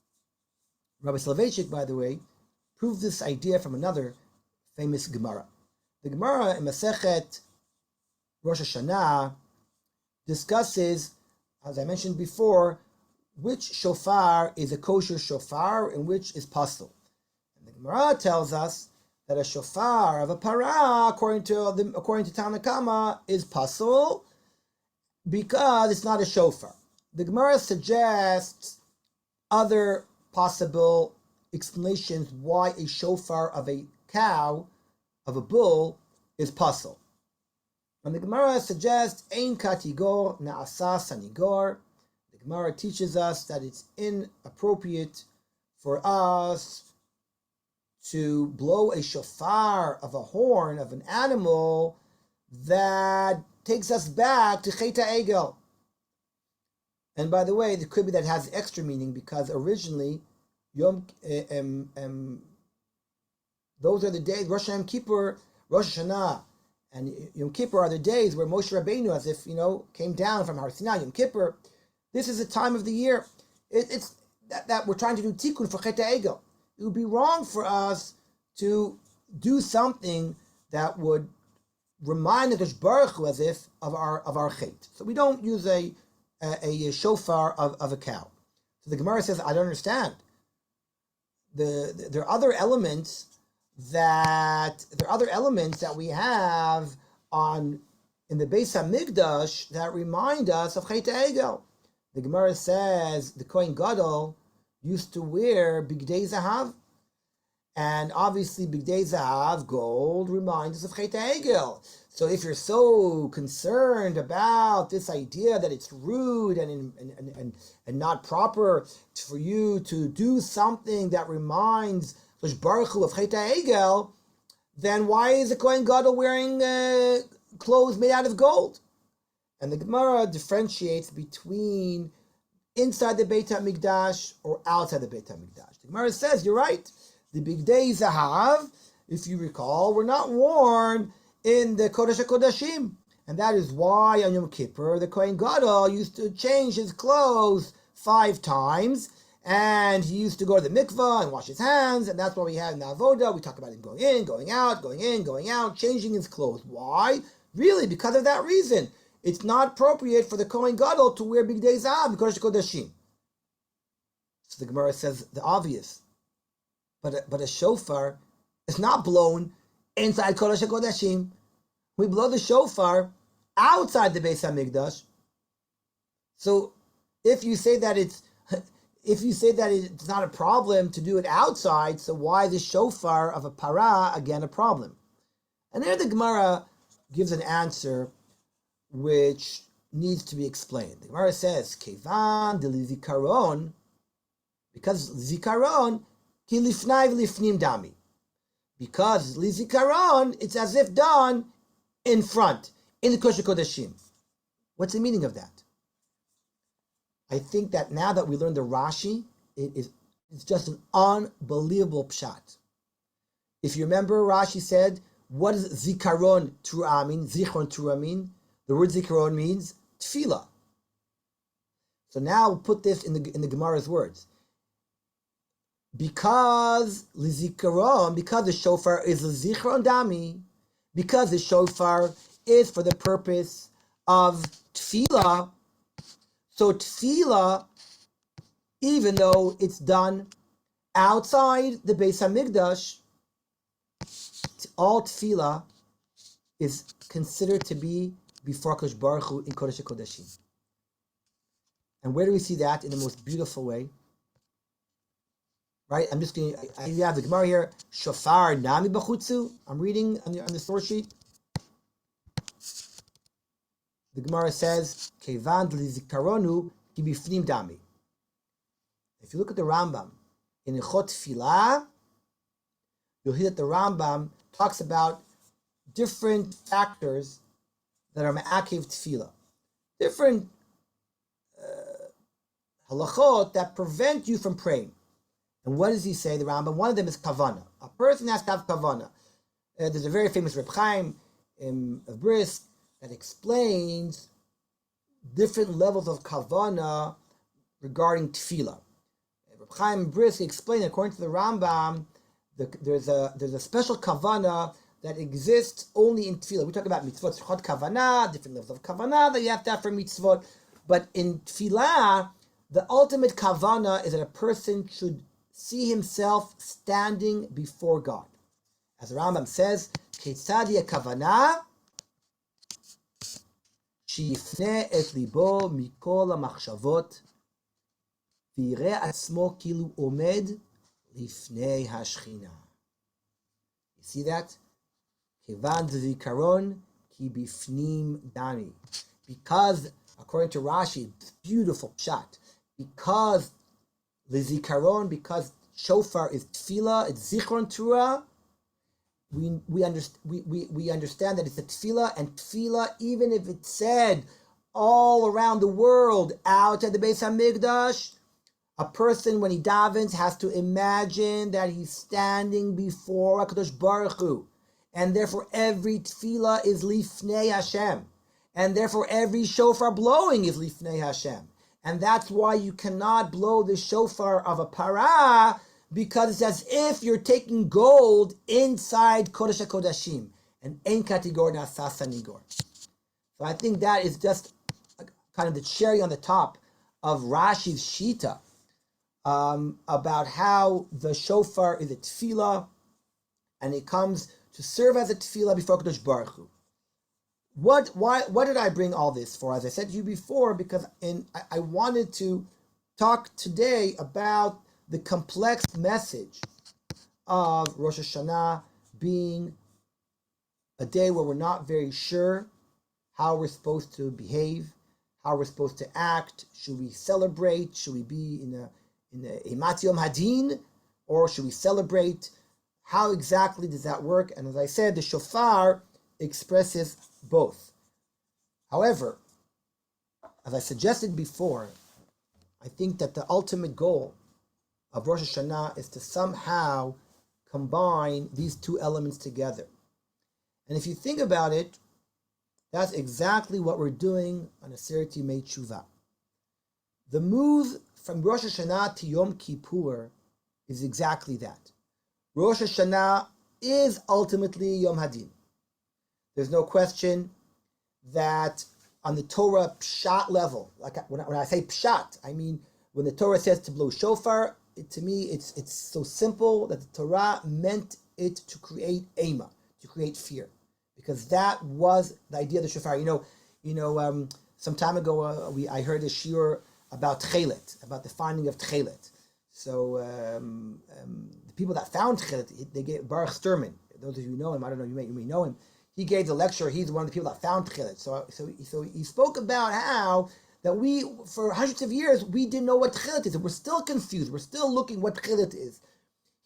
Rabbi Soloveitchik, by the way, proved this idea from another famous Gemara. The Gemara in Masechet Rosh Hashanah discusses, as I mentioned before, which shofar is a kosher shofar and which is pasul. And the Gemara tells us that a shofar of a parah, according to Tanna Kama, is pasul because it's not a shofar. The Gemara suggests other possible explanations why a shofar of a cow, of a bull, is pasul. And the Gemara suggests ein katigor na'asa sanigor. The Gemara teaches us that it's inappropriate for us to blow a shofar of a horn of an animal that takes us back to Chet HaEgel. And by the way, it could be that it has extra meaning because originally, those are the days, Rosh Hashanah, Kippur, Rosh Hashanah, and Yom Kippur are the days where Moshe Rabbeinu, as if, came down from Har Sinai, Yom Kippur. This is the time of the year. It's that we're trying to do tikkun for Chet HaEgel. It would be wrong for us to do something that would remind the Kadosh Baruch Hu as if of our chet. So we don't use a shofar of a cow. So the Gemara says, I don't understand. There are other elements that we have in the Beis Hamikdash that remind us of Chet HaEgel. The Gemara says the Kohen Gadol used to wear Bigdei Zahav, and obviously Bigdei Zahav, gold, reminds us of Chet HaEgel. So if you're so concerned about this idea that it's rude and not proper for you to do something that reminds Kadosh Baruch Hu of Chet HaEgel, then why is the Kohen Gadol wearing clothes made out of gold? And the Gemara differentiates between inside the Beit HaMikdash or outside the Beit HaMikdash. The Gemara says, you're right, the Bigdei Zahav, if you recall, were not worn in the Kodesh HaKodashim. And that is why on Yom Kippur, the Kohen Gadol used to change his clothes 5 times, and he used to go to the mikvah and wash his hands, and that's what we have in the Avodah. We talk about him going in, going out, going in, going out, changing his clothes. Why? Really, because of that reason. It's not appropriate for the Kohen Gadol to wear Bigdei Zahav in Kodesh Kodashim. So the Gemara says the obvious. But a shofar is not blown inside Kodesh Kodashim. We blow the shofar outside the Beis Hamikdash. So if you say that it's not a problem to do it outside, so why the shofar of a parah again a problem? And there the Gemara gives an answer which needs to be explained. The Gemara says, "Kevan de zikaron," because zikaron ki lifnai v'lifnim dami. Because lizikaron, it's as if done in front, in the Kodesh Kodashim. What's the meaning of that? I think that now that we learned the Rashi, it's just an unbelievable pshat. If you remember, Rashi said, what does zikaron truah mean? Zichron truah mean? The word zikaron means tefillah. So now we'll put this in the Gemara's words. Because lizikaron, because the shofar is zichron dami, because the shofar is for the purpose of tefillah, so tefillah, even though it's done outside the Beis Hamikdash, all tefillah is considered to be before Kodesh Baruch Hu in Kodesh HaKodashim. And where do we see that in the most beautiful way? Right? I'm just going to, you have the Gemara here, Shofar Nami B'chutzu. I'm reading on the source sheet. The Gemara says, Kevan d'lizikaronu ki bifnim dami. If you look at the Rambam in Ilchot Tefillah, you'll hear that the Rambam talks about different factors that are ma'akev tefillah, different halachot that prevent you from praying. And what does he say, the Rambam? One of them is kavana. A person has to have kavana. There's a very famous Reb Chaim of Brisk that explains different levels of kavana regarding tefillah. Reb Chaim Brisk explained, according to the Rambam, there's a special kavana that exists only in tefillah. We talk about mitzvot, chod kavana, different levels of kavana that you have to have for mitzvot. But in tefillah, the ultimate kavana is that a person should see himself standing before God. As the Rambam says, Ketzad kavana sheyifneh et libo mikol hamachshavot v'yireh atzmo kilu omed lifnei hashchina. You see that? Kevan zikaron ki bifnim dami. Because, according to Rashi, it's beautiful pshat. Because lizikaron, because shofar is tefillah, it's zichron truah. We understand that it's a tefillah, and tefillah, even if it's said all around the world, out at the Beis Hamikdash, a person, when he davens, has to imagine that he's standing before HaKadosh Baruch Hu. And therefore, every tefillah is lifnei Hashem. And therefore, every shofar blowing is lifnei Hashem. And that's why you cannot blow the shofar of a parah, because it's as if you're taking gold inside Kodesh HaKodashim. And ein kategor na'asa nigor. So I think that is just kind of the cherry on the top of Rashi's shita about how the shofar is a tefillah, and it comes to serve as a tefillah before Kadosh Baruch Hu. What did I bring all this for? As I said to you before, because I wanted to talk today about the complex message of Rosh Hashanah being a day where we're not very sure how we're supposed to behave, how we're supposed to act. Should we celebrate? Should we be in the Emat Yom Hadin, or should we celebrate? How exactly does that work? And as I said, the shofar expresses both. However, as I suggested before, I think that the ultimate goal of Rosh Hashanah is to somehow combine these two elements together. And if you think about it, That's exactly what we're doing on Aseret Yimei Tshuva. The move from Rosh Hashanah to Yom Kippur is exactly that. Rosh Hashanah is ultimately Yom Hadin. There's no question that on the Torah Pshat level, like when I say Pshat, I mean when the Torah says to blow shofar, to me it's so simple that the Torah meant it to create Ema, to create fear, because that was the idea of the shofar. Some time ago I heard a shiur about Tchelet, about the finding of Tchelet. So the people that found Tchelet, they gave Baruch Sturman. Those of you who know him, I don't know, you may know him. He gave the lecture. He's one of the people that found Tchelet. So he spoke about how that we, for hundreds of years, we didn't know what Tchelet is. And we're still confused. We're still looking what Tchelet is.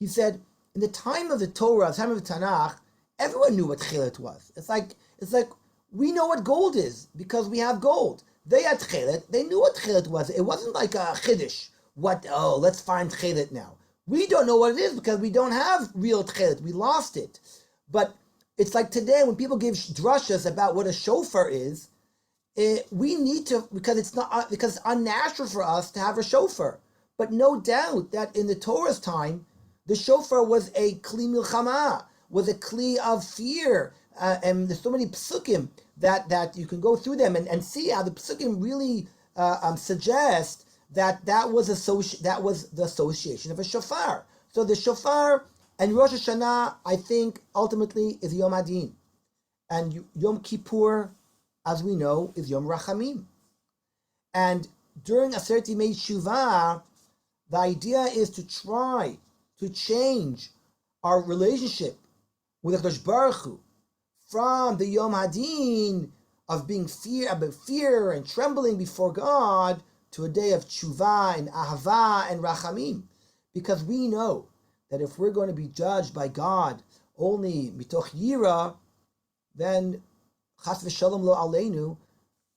He said, in the time of the Torah, the time of the Tanakh, everyone knew what Tchelet was. It's like we know what gold is because we have gold. They had Tchelet. They knew what Tchelet was. It wasn't like a Chiddush. Let's find Tchelet now. We don't know what it is because we don't have real Tchelet. We lost it. But it's like today when people give drushas about what a shofar is, we need to, because it's unnatural for us to have a shofar. But no doubt that in the Torah's time, the shofar was a kli milchama, was a kli of fear, and there's so many psukim that you can go through them and see how the psukim really suggest that was the association of a shofar. So the shofar and Rosh Hashanah, I think, ultimately is Yom Hadin. And Yom Kippur, as we know, is Yom Rachamim. And during Aseret Yimei Tshuva, the idea is to try to change our relationship with HaKadosh Baruch Hu from the Yom Hadin of being fear and trembling before God to a day of Tshuva and Ahava and Rachamim. Because we know that if we're going to be judged by God only mitoch yira, then chas v'shalom lo aleinu,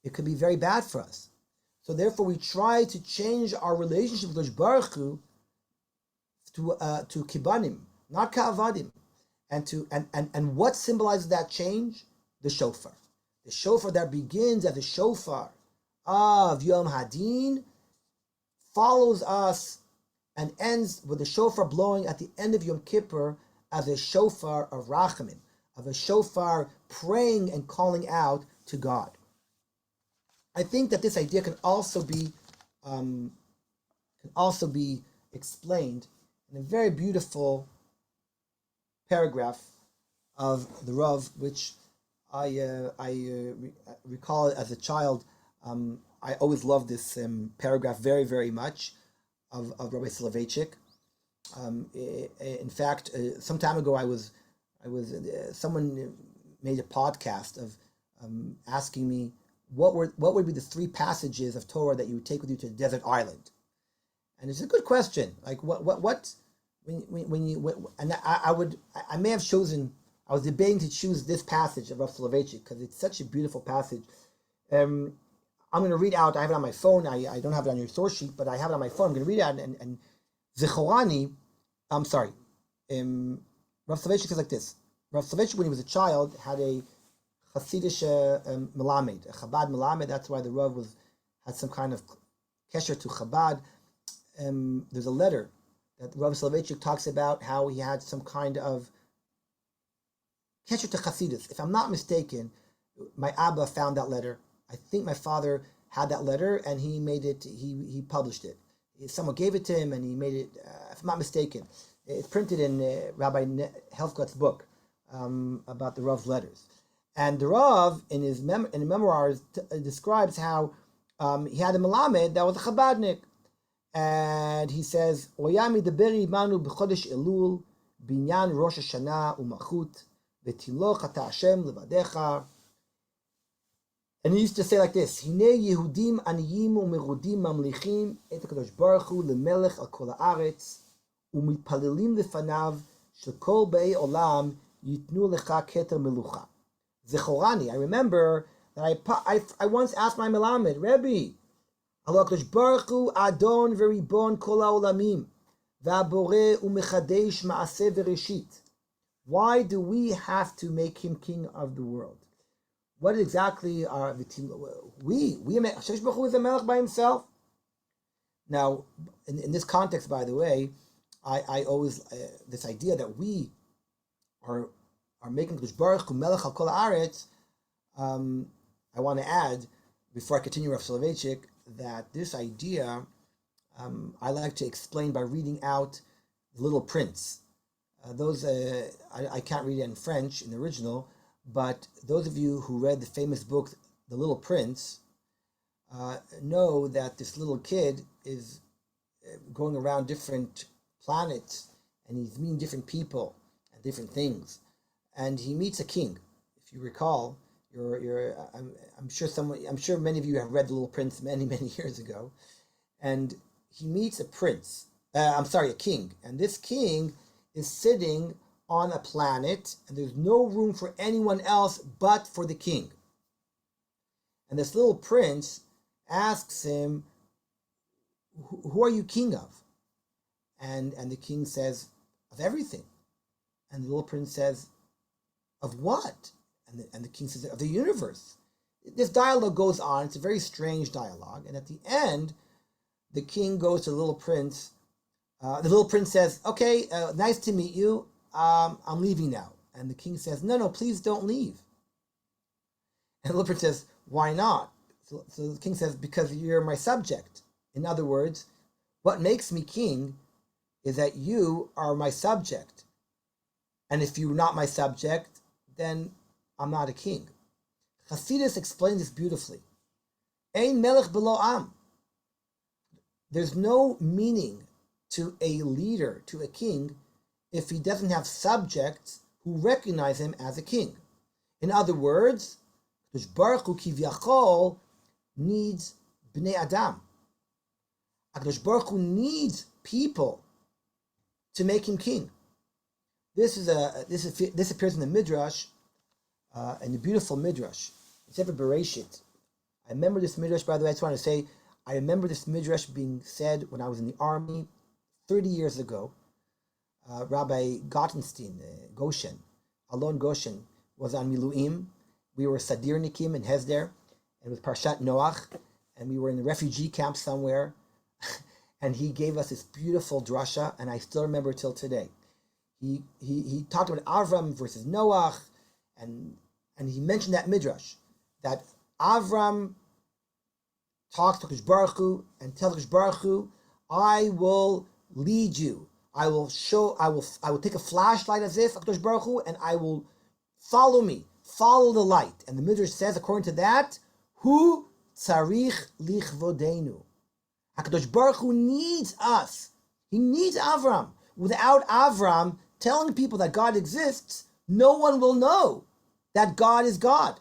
it could be very bad for us. So therefore, we try to change our relationship with Baruch Hu to kibanim, not ka'avadim, and what symbolizes that change? The shofar. The shofar that begins as the shofar of Yom Hadin follows us and ends with the shofar blowing at the end of Yom Kippur as a shofar of rachamim, of a shofar praying and calling out to God. I think that this idea can also be explained in a very beautiful paragraph of the Rav, which I recall as a child. I always loved this paragraph very, very much of Rabbi Soloveitchik. In fact, some time ago, someone made a podcast of asking me what would be the 3 passages of Torah that you would take with you to a desert island, and it's a good question. Like I may have chosen. I was debating to choose this passage of Rav Soloveitchik because it's such a beautiful passage. I'm going to read out. I have it on my phone. I don't have it on your source sheet, but I have it on my phone. I'm going to read it out. And Zechorani, I'm sorry. Rav Soloveitchik says like this. Rav Soloveitchik, when he was a child, had a Hasidish Melamed, a Chabad Melamed. That's why the Rav had some kind of kesher to Chabad. There's a letter that Rav Soloveitchik talks about how he had some kind of kesher to Hasidus. If I'm not mistaken, my Abba found that letter. I think my father had that letter and he made it, he published it. Someone gave it to him and he made it, if I'm not mistaken. It's printed in Rabbi Helfgott's book about the Rav's letters. And the Rav, in his memoirs, describes how he had a Melamed that was a Chabadnik. And he says, Oyami deberi manu b'chodesh Elul, binyan Rosh Hashanah u'machut, v'tilo chata Hashem levadecha. And he used to say like this: Hine Yehudim aniyim u'merudim mamlichim et HaKadosh Baruch Hu lemelech al kol haaretz u'mitpalelim lefanav shel kol be'ei olam yitnu lecha keter melucha. Zechorani, I remember that I once asked my Melamed, Rebbe, HaKadosh Baruch Hu Adon v'ribon kol ha'olamim v'abore u'mechadesh ma'aseh v'reshit. Why do we have to make him king of the world? what exactly are we? Hashem Baruch Hu is a melech by himself. Now, in this context, by the way, I always this idea that we are making Kadosh Baruch Hu melech al kol haaretz. I want to add before I continue, Rav Soloveitchik, that this idea I like to explain by reading out The Little Prince. I can't read it in French in the original, but those of you who read the famous book The Little Prince know that this little kid is going around different planets and he's meeting different people and different things, and he meets a king. If you recall, I'm sure many of you have read The Little Prince many years ago, and he meets a prince. A king, and this king is sitting on a planet, and there's no room for anyone else but for the king. And this little prince asks him, "Who are you king of?" And the king says, "Of everything." And the little prince says, "Of what?" And the king says, "Of the universe." This dialogue goes on. It's a very strange dialogue. And at the end, the king goes to the little prince. The little prince says, "Okay, nice to meet you. I'm leaving now." And the king says, "No, please don't leave." And the little prince says, "Why not?" So the king says, "Because you're my subject." In other words, what makes me king is that you are my subject. And if you're not my subject, then I'm not a king. Hasidus explains this beautifully. Ein melech belo am. There's no meaning to a leader, to a king, if he doesn't have subjects who recognize him as a king. In other words, Kadosh Baruch Hu Kivyachol needs Bnei Adam. Kadosh Baruch Hu needs people to make him king. This appears in the Midrash, in the beautiful Midrash. It's ever Bereshit. I remember this Midrash, by the way. I just want to say, I remember this Midrash being said when I was in the army 30 years ago. Rabbi Gottenstein, Alon Goshen, was on Miluim. We were Sadirnikim in Hesder, and it was Parshat Noach, and we were in the refugee camp somewhere, and he gave us this beautiful drasha, and I still remember it till today. He talked about Avram versus Noach, and he mentioned that Midrash, that Avram talks to Kadosh Baruch Hu and tells Kadosh Baruch Hu, "I will lead you. I will take a flashlight as if Kadosh Baruch Hu, and I will follow the light." And the Midrash says, according to that, "Hu tzarich lichvodenu." HaKadosh Baruch Hu needs us. He needs Avram. Without Avram telling people that God exists, no one will know that God is God.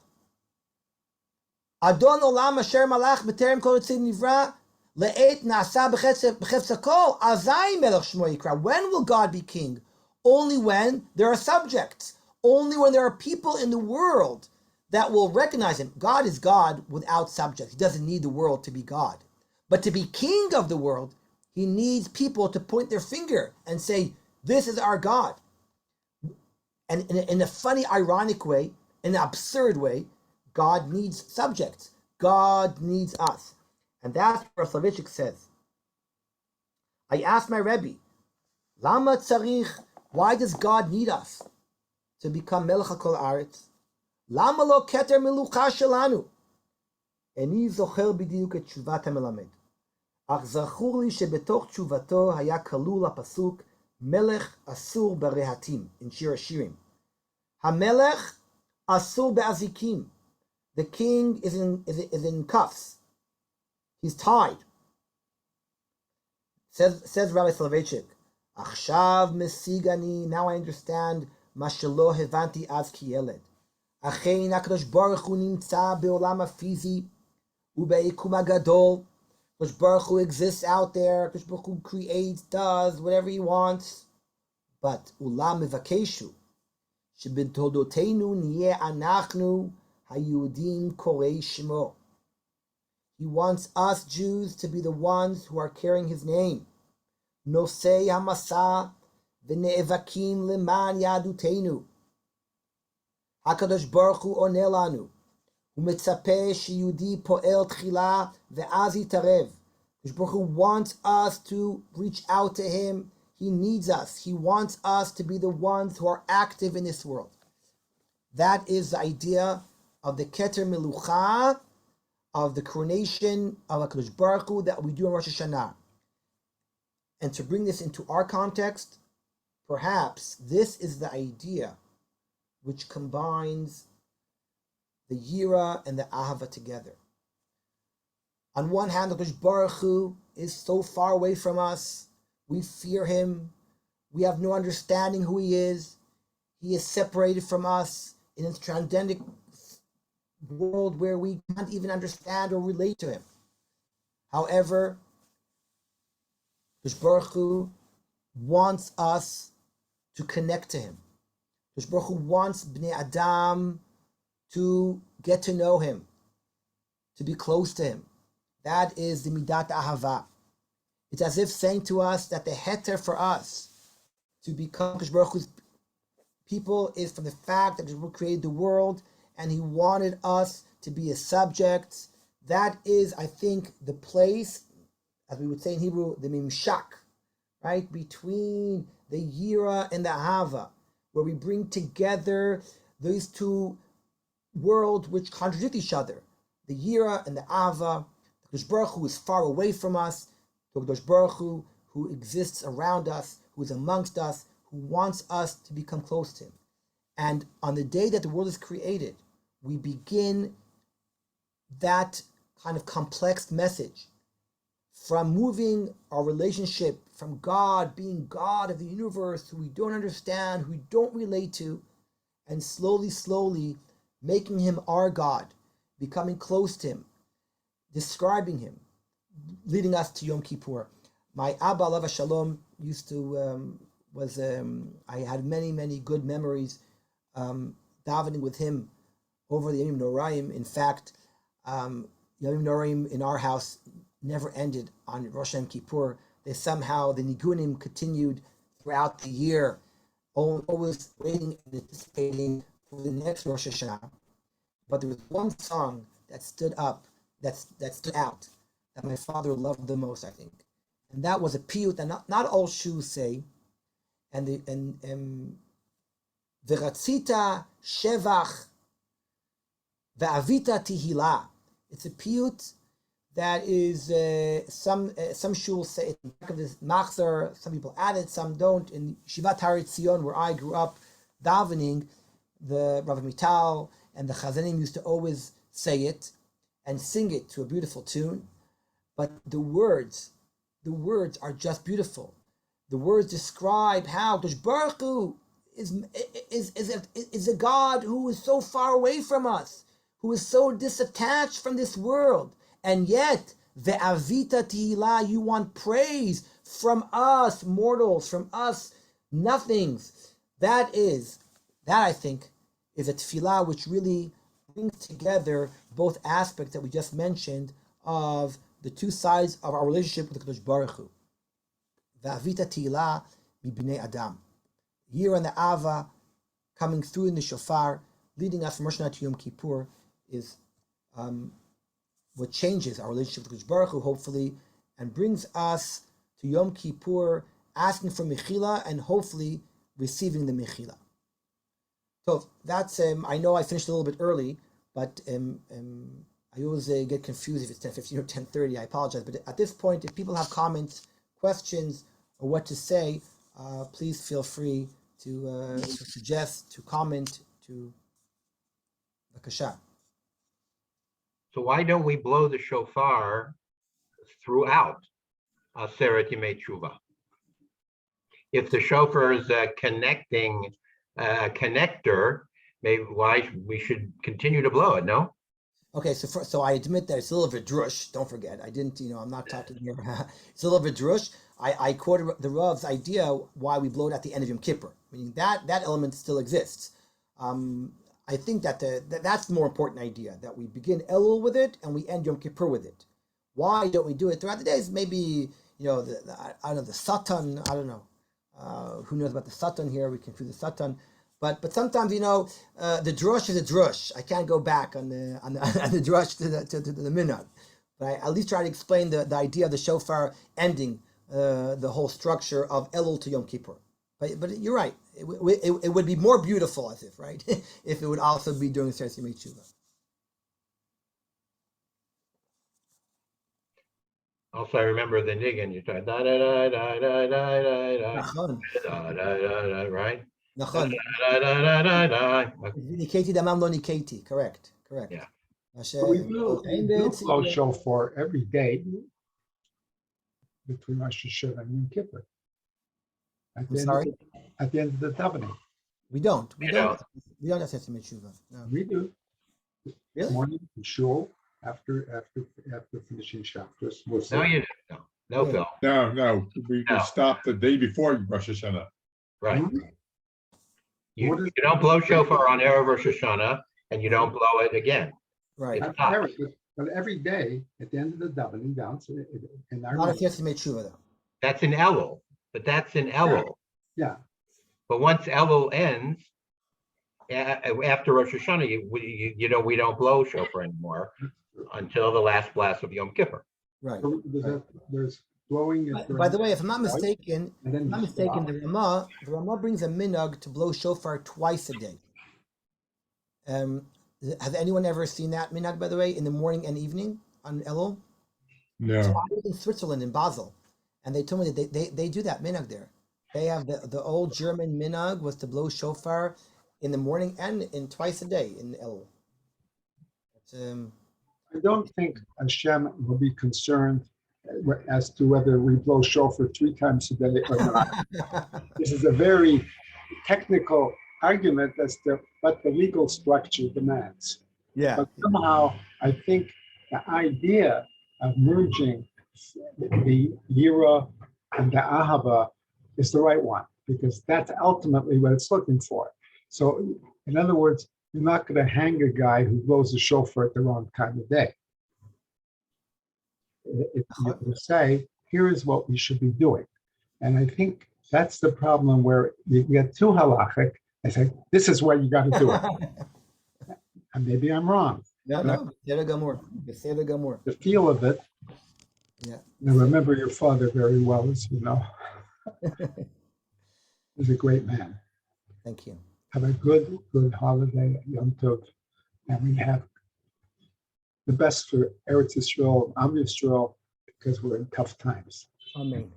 Adon olam asher malach b'terem kol tzid nivra le'et na'asa b'chefza kol azai melech shmo yikra. When will God be king? Only when there are subjects. Only when there are people in the world that will recognize him. God is God without subjects. He doesn't need the world to be God. But to be king of the world, he needs people to point their finger and say, "This is our God." And in a funny, ironic way, in an absurd way, God needs subjects. God needs us. And that's what Soloveitchik says. I asked my Rebbe, Lama tzarich, why does God need us to become Melech HaKol Aretz? Lama lo keter milucha shelanu? Eni zocher b'diuk et tshuvat HaMelamed. Ach zachur li shebetoch tshuvato haya kalul HaPasuk Melech Asur Berehatim in Shir HaShirim. HaMelech Asur Be'azikim. The king is in cuffs. He's tied. Says Rabbi Soloveitchik, Achshav mesigani, now I understand, Mashelo hevanti az ki yeled. Achein HaKadosh Baruch Hu nimtza be'olam hafizi ube'ikum hagadol. Kadosh Baruch Hu exists out there. Kadosh Baruch Hu creates, does whatever he wants. But ulam mevakeshu shebetoldoteinu niyeh anachnu hayudim korei shemo. He wants us Jews to be the ones who are carrying his name. Nosei hamasa v'ne'evakim leman yaduteinu. HaKadosh Baruch Hu oneh lanu ומצפה שיהודי פועל תחילה ואז יתערב. Baruch Hu wants us to reach out to him. He needs us. He wants us to be the ones who are active in this world. That is the idea of the Keter Melucha, of the coronation of HaKadosh Baruch Hu that we do in Rosh Hashanah. And to bring this into our context, perhaps this is the idea which combines the Yira and the Ahava together. On one hand, HaKadosh Baruch Hu is so far away from us. We fear him. We have no understanding who he is. He is separated from us in a transcendent world where we can't even understand or relate to him. However, HaKadosh Baruch Hu wants us to connect to him. HaKadosh Baruch Hu wants Bnei Adam to get to know him, to be close to him. That is the Midat Ahava. It's as if saying to us that the heter for us to become HaKadosh Baruch Hu's people is from the fact that HaKadosh Baruch Hu created the world and he wanted us to be his subjects. That is, I think, the place, as we would say in Hebrew, the mimshak, right, between the Yira and the Ahava, where we bring together these two worlds which contradict each other, the Yira and the Ahava. HaKadosh Baruch Hu is far away from us, to HaKadosh Baruch Hu who exists around us, who is amongst us, who wants us to become close to him. And on the day that the world is created, we begin that kind of complex message from moving our relationship from God, being God of the universe, who we don't understand, who we don't relate to, and slowly making him our God, becoming close to him, describing him, leading us to Yom Kippur. My Abba Alav Shalom used to, I had many good memories davening with him over the Yom Noraim. In fact, Yom Noraim in our house never ended on Rosh Yom Kippur. The Nigunim continued throughout the year, always waiting and anticipating for the next Rosh Hashanah. But there was one song that stood out, that my father loved the most, I think. And that was a piyut that not all Jews say. And V'ratzita shevach ve'avita tihila. It's a piyut that is some shuls say it in the back of this machzor. Some people add it, some don't. In Shivat Har Etzion, where I grew up davening, the Rav Mital and the Chazanim used to always say it and sing it to a beautiful tune. But the words are just beautiful. The words describe how Kadosh Baruch Hu is a God who is so far away from us, who is so disattached from this world, and yet ve'avita tihila, you want praise from us mortals, from us nothings. That I think is a tefillah which really brings together both aspects that we just mentioned of the two sides of our relationship with the Kadosh Baruch Hu. Ve'avita tihila mi bnei Adam. Here in the Ava, coming through in the Shofar, leading us from Rosh Hashanah to Yom Kippur, is what changes our relationship with Kadosh Baruch Hu, hopefully, and brings us to Yom Kippur, asking for Mechila and hopefully receiving the Mechila. So that's, I know I finished a little bit early, but I always get confused if it's 10:15 or 10:30. I apologize. But at this point, if people have comments, questions, or what to say, please feel free to suggest, to comment, to Bakasha. So why don't we blow the shofar throughout Aseret Yemei Tshuva? If the shofar is a connector, maybe we should continue to blow it, no? Okay, so I admit that it's a little bit drush. Don't forget, I didn't, I'm not talking here. It's a little bit drush. I quoted the Rav's idea why we blow it at the end of Yom Kippur, meaning that element still exists. I think that that's the more important idea, that we begin Elul with it and we end Yom Kippur with it. Why don't we do it throughout the days? Maybe, I don't know, the Satan, I don't know. Who knows about the Satan here? We can do the Satan. But sometimes the drush is a drush. I can't go back on the on the drush to the minhag. But I at least try to explain the idea of the shofar ending the whole structure of Elul to Yom Kippur. But you're right. It would be more beautiful, as if, right, if it would also be during Seder Yimei Tshuva. Also, I remember the niggin. You tried da da da da da da da Nachon, da da, right? nachon. Da da da da. Niketi damam lo niketi. Correct. Yeah. We do blow shofar every day between Rosh Hashanah and Yom Kippur. At the end of the davening. We don't. We don't have Seder Yimei Tshuva. No. We do. Really? Morning in shul after finishing chapters. No, you don't. No, Phil. No. We No. stopped the day before Rosh Hashanah. Right. Mhm. You don't blow shofar on Erev Rosh Hashanah, and you don't blow it again. Right. It's not. But every day at the end of the davening down in our Not a Seder Yimei Tshuva though. That's in Elul, but that's in Elul. yeah. But once Elul ends, after Rosh Hashanah, we don't blow shofar anymore until the last blast of Yom Kippur. Right. So there's blowing it. By the way, if I'm not mistaken, And then the Ramah brings a minhag to blow shofar twice a day. Has anyone ever seen that minhag, by the way, in the morning and evening on Elul? No. So I was in Switzerland, in Basel, and they told me that they do that minhag there. They have the old German minhag was to blow shofar in the morning and in twice a day in Elul. I don't think Hashem will be concerned as to whether we blow shofar 3 times a day or not. This is a very technical argument as to what the legal structure demands. Yeah. But somehow, I think the idea of merging the Yira and the Ahava is the right one, because that's ultimately what it's looking for. So, in other words, you're not going to hang a guy who blows the shofar at the wrong time of day. You say, here is what we should be doing. And I think that's the problem where you get too halachic. I say, this is what you got to do it. And maybe I'm wrong. No, Beseder Gamur. The feel of it. Yeah. I remember your father very well, as you know. He's a great man. Thank you. Have a good holiday, Yom Tov. And we have the best for Eretz Yisrael, Am Yisrael, because we're in tough times. Amen.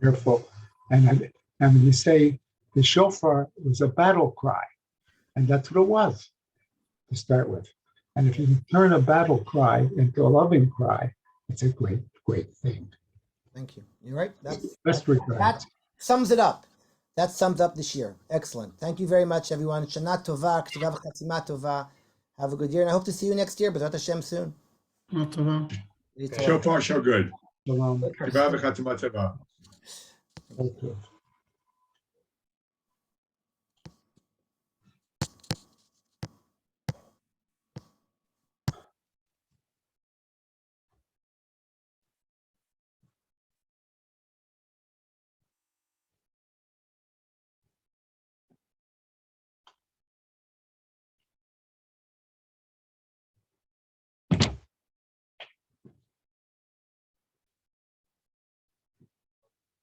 Careful. And when you say the shofar was a battle cry, and that's what it was to start with. And if you turn a battle cry into a loving cry, it's a great thing. Thank you. You're right. That sums it up. That sums up this year. Excellent. Thank you very much, everyone. Shana Tova, Ktova v'chatzima Tova. Have a good year, and I hope to see you next year. B'ezrat Hashem soon. So far, so good. Shalom. Ktova v'chatzima tova. Okay.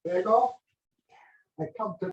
There you go. I come to